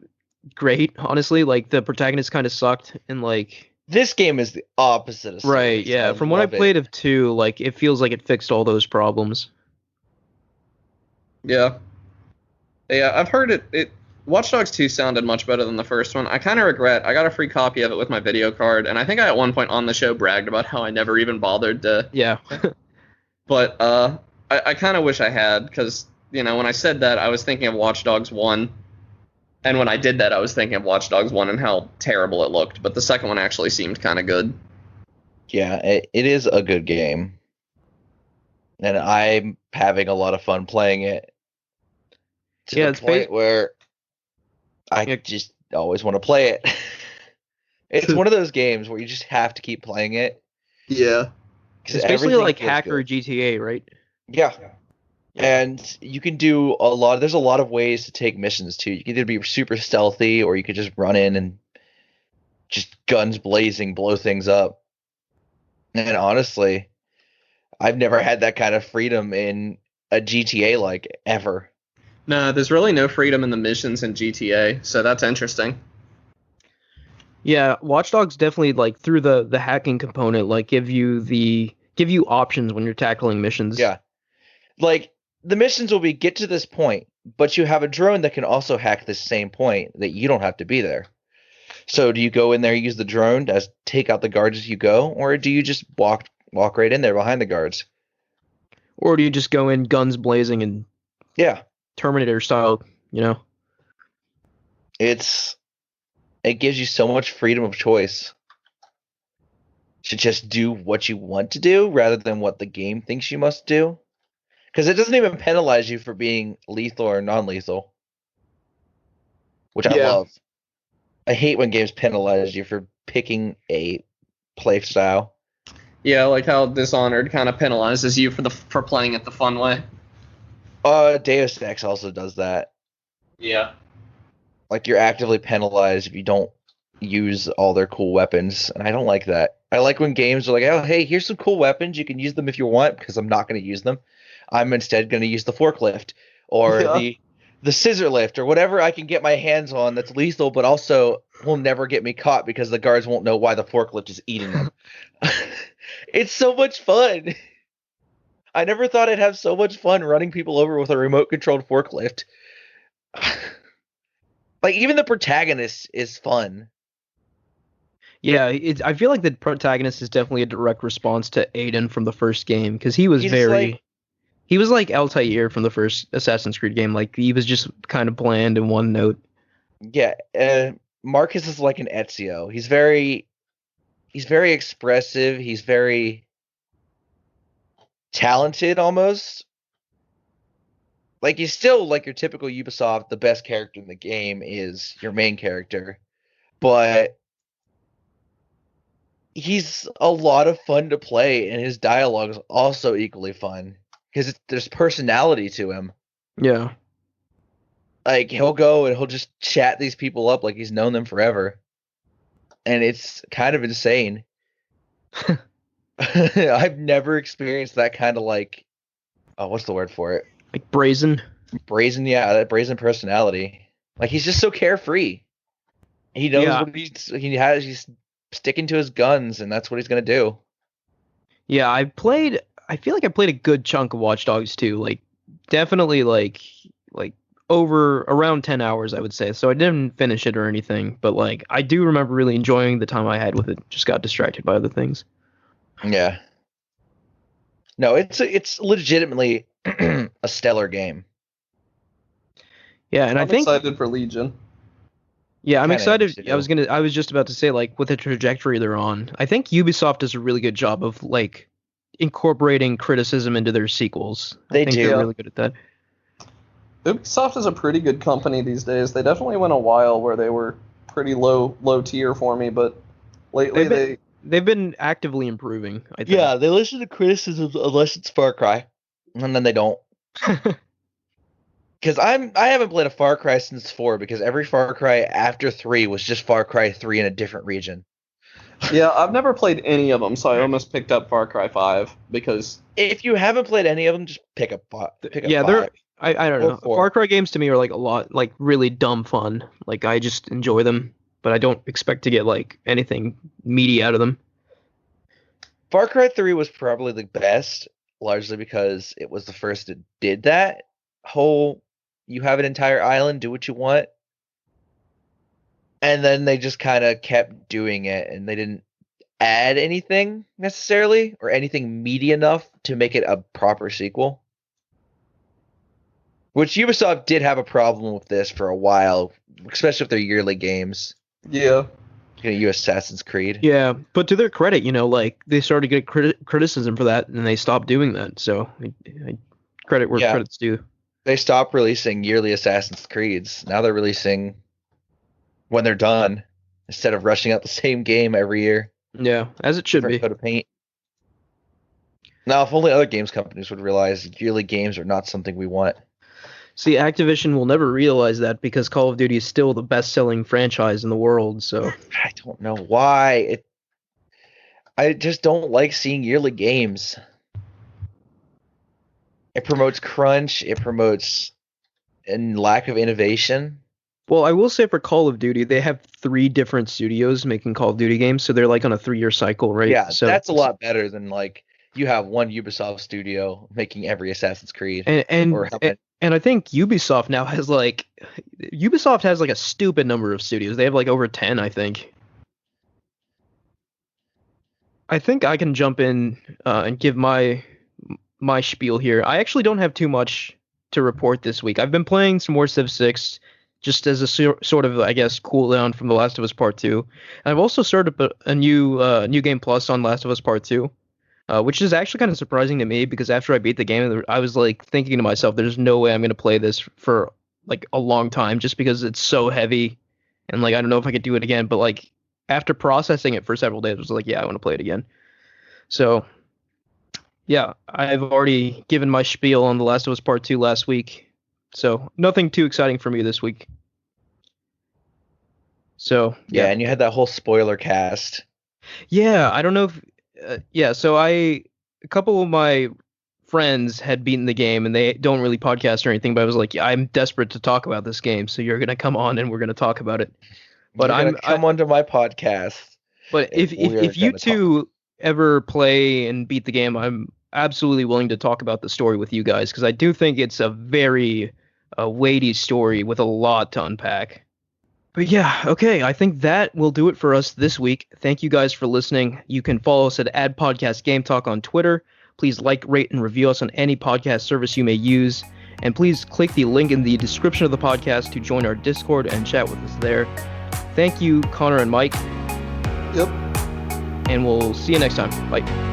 great, honestly. Like the protagonist kind of sucked and like This game is the opposite of right, serious. yeah. From what I love it. played of 2, like it feels like it fixed all those problems. Yeah. Yeah, I've heard it Watch Dogs 2 sounded much better than the first one. I kind of regret I got a free copy of it with my video card, and I think I at one point on the show bragged about how I never even bothered to. Yeah. But I kind of wish I had, because when I said that, I was thinking of Watch Dogs 1, and when I did that, I was thinking of Watch Dogs 1 and how terrible it looked. But the second one actually seemed kind of good. Yeah, it is a good game. And I'm having a lot of fun playing it. To Yeah, the it's point where I Yeah. just always want to play it. It's one of those games where you just have to keep playing it. Yeah. 'Cause It's basically everything like feels Hacker good. GTA, right? Yeah. Yeah. And you can do there's a lot of ways to take missions too. You can either be super stealthy or you could just run in and just guns blazing blow things up. And honestly, I've never had that kind of freedom in a GTA like ever. No, there's really no freedom in the missions in GTA, so that's interesting. Yeah, Watch Dogs definitely like through the hacking component, like give you options when you're tackling missions. Yeah. Like the missions will be get to this point, but you have a drone that can also hack this same point that you don't have to be there. So do you go in there, use the drone to take out the guards as you go, or do you just walk right in there behind the guards? Or do you just go in guns blazing and Yeah. Terminator style, you know? It gives you so much freedom of choice to just do what you want to do rather than what the game thinks you must do. Because it doesn't even penalize you for being lethal or non-lethal, which I Yeah. love. I hate when games penalize you for picking a play style. Yeah, like how Dishonored kind of penalizes you for playing it the fun way. Deus Ex also does that. Yeah. Like you're actively penalized if you don't use all their cool weapons, and I don't like that. I like when games are like, oh, hey, here's some cool weapons. You can use them if you want, because I'm not going to use them. I'm instead going to use the forklift or Yeah. the scissor lift or whatever I can get my hands on that's lethal, but also will never get me caught because the guards won't know why the forklift is eating them. It's so much fun. I never thought I'd have so much fun running people over with a remote controlled forklift. Like even the protagonist is fun. Yeah, I feel like the protagonist is definitely a direct response to Aiden from the first game because he was he was like Altair from the first Assassin's Creed game. Like he was just kind of bland and one note. Yeah, Marcus is like an Ezio. He's very expressive. He's very talented almost. Like he's still like your typical Ubisoft. The best character in the game is your main character, but he's a lot of fun to play, and his dialogue is also equally fun because there's personality to him. Yeah. Like he'll go and he'll just chat these people up like he's known them forever, and it's kind of insane. I've never experienced that kind of like, oh, what's the word for it? Like brazen. Brazen, yeah, that brazen personality. Like he's just so carefree. He knows Yeah. what he's sticking to his guns, and that's what he's gonna do. Yeah, I feel like I played a good chunk of Watch Dogs too. Like definitely like over around 10 hours I would say. So I didn't finish it or anything, but like I do remember really enjoying the time I had with it. Just got distracted by other things. Yeah. No, it's legitimately a stellar game. Yeah, and I'm I think excited for Legion. yeah, I'm Kinda excited. too. I was just about to say like with the trajectory they're on. I think Ubisoft does a really good job of like incorporating criticism into their sequels. They I think do. they're really good at that. Ubisoft is a pretty good company these days. They definitely went a while where they were pretty low tier for me, but lately They've been actively improving, I think. Yeah, they listen to criticisms unless it's Far Cry, and then they don't. Because I haven't played a Far Cry since 4 because every Far Cry after 3 was just Far Cry 3 in a different region. Yeah, I've never played any of them, so I almost picked up Far Cry 5 because If you haven't played any of them, just pick up Yeah, 5. I don't Or know. 4. Far Cry games to me are like a lot like really dumb fun. Like I just enjoy them, but I don't expect to get like anything meaty out of them. Far Cry 3 was probably the best, largely because it was the first that did that whole you have an entire island, do what you want. And then they just kind of kept doing it, and they didn't add anything necessarily, or anything meaty enough to make it a proper sequel. Which Ubisoft did have a problem with this for a while, especially with their yearly games. Yeah. You know, Assassin's Creed. Yeah, but to their credit, like they started to get criticism for that, and they stopped doing that. So I credit where credit's due. They stopped releasing yearly Assassin's Creeds. Now they're releasing when they're done, instead of rushing out the same game every year. Yeah, as it should be. Coat of paint. Now, if only other games companies would realize yearly games are not something we want. See, Activision will never realize that because Call of Duty is still the best-selling franchise in the world. So I don't know why. I just don't like seeing yearly games. It promotes crunch. It promotes a lack of innovation. Well, I will say for Call of Duty, they have 3 different studios making Call of Duty games, so they're like on a 3-year cycle, right? Yeah, so that's a lot better than like you have one Ubisoft studio making every Assassin's Creed. And I think Ubisoft now has like a stupid number of studios. They have like over 10, I think. I think I can jump in and give my spiel here. I actually don't have too much to report this week. I've been playing some more Civ 6 just as a sort of, I guess, cool down from The Last of Us Part 2. And I've also started a new game plus on Last of Us Part 2. Which is actually kind of surprising to me because after I beat the game, I was like thinking to myself, there's no way I'm going to play this for like a long time just because it's so heavy. And like, I don't know if I could do it again, but like after processing it for several days, I was like, yeah, I want to play it again. So yeah, I've already given my spiel on The Last of Us Part 2 last week. So nothing too exciting for me this week. So yeah, and you had that whole spoiler cast. Yeah, I don't know if so a couple of my friends had beaten the game and they don't really podcast or anything, but I was like, I'm desperate to talk about this game, so you're gonna come on and we're gonna talk about it. But come onto my podcast. But if you two ever play and beat the game, I'm absolutely willing to talk about the story with you guys because I do think it's a very weighty story with a lot to unpack. But yeah, okay, I think that will do it for us this week. Thank you guys for listening. You can follow us at @PodcastGameTalk on Twitter. Please like, rate, and review us on any podcast service you may use. And please click the link in the description of the podcast to join our Discord and chat with us there. Thank you, Connor and Mike. Yep. And we'll see you next time. Bye.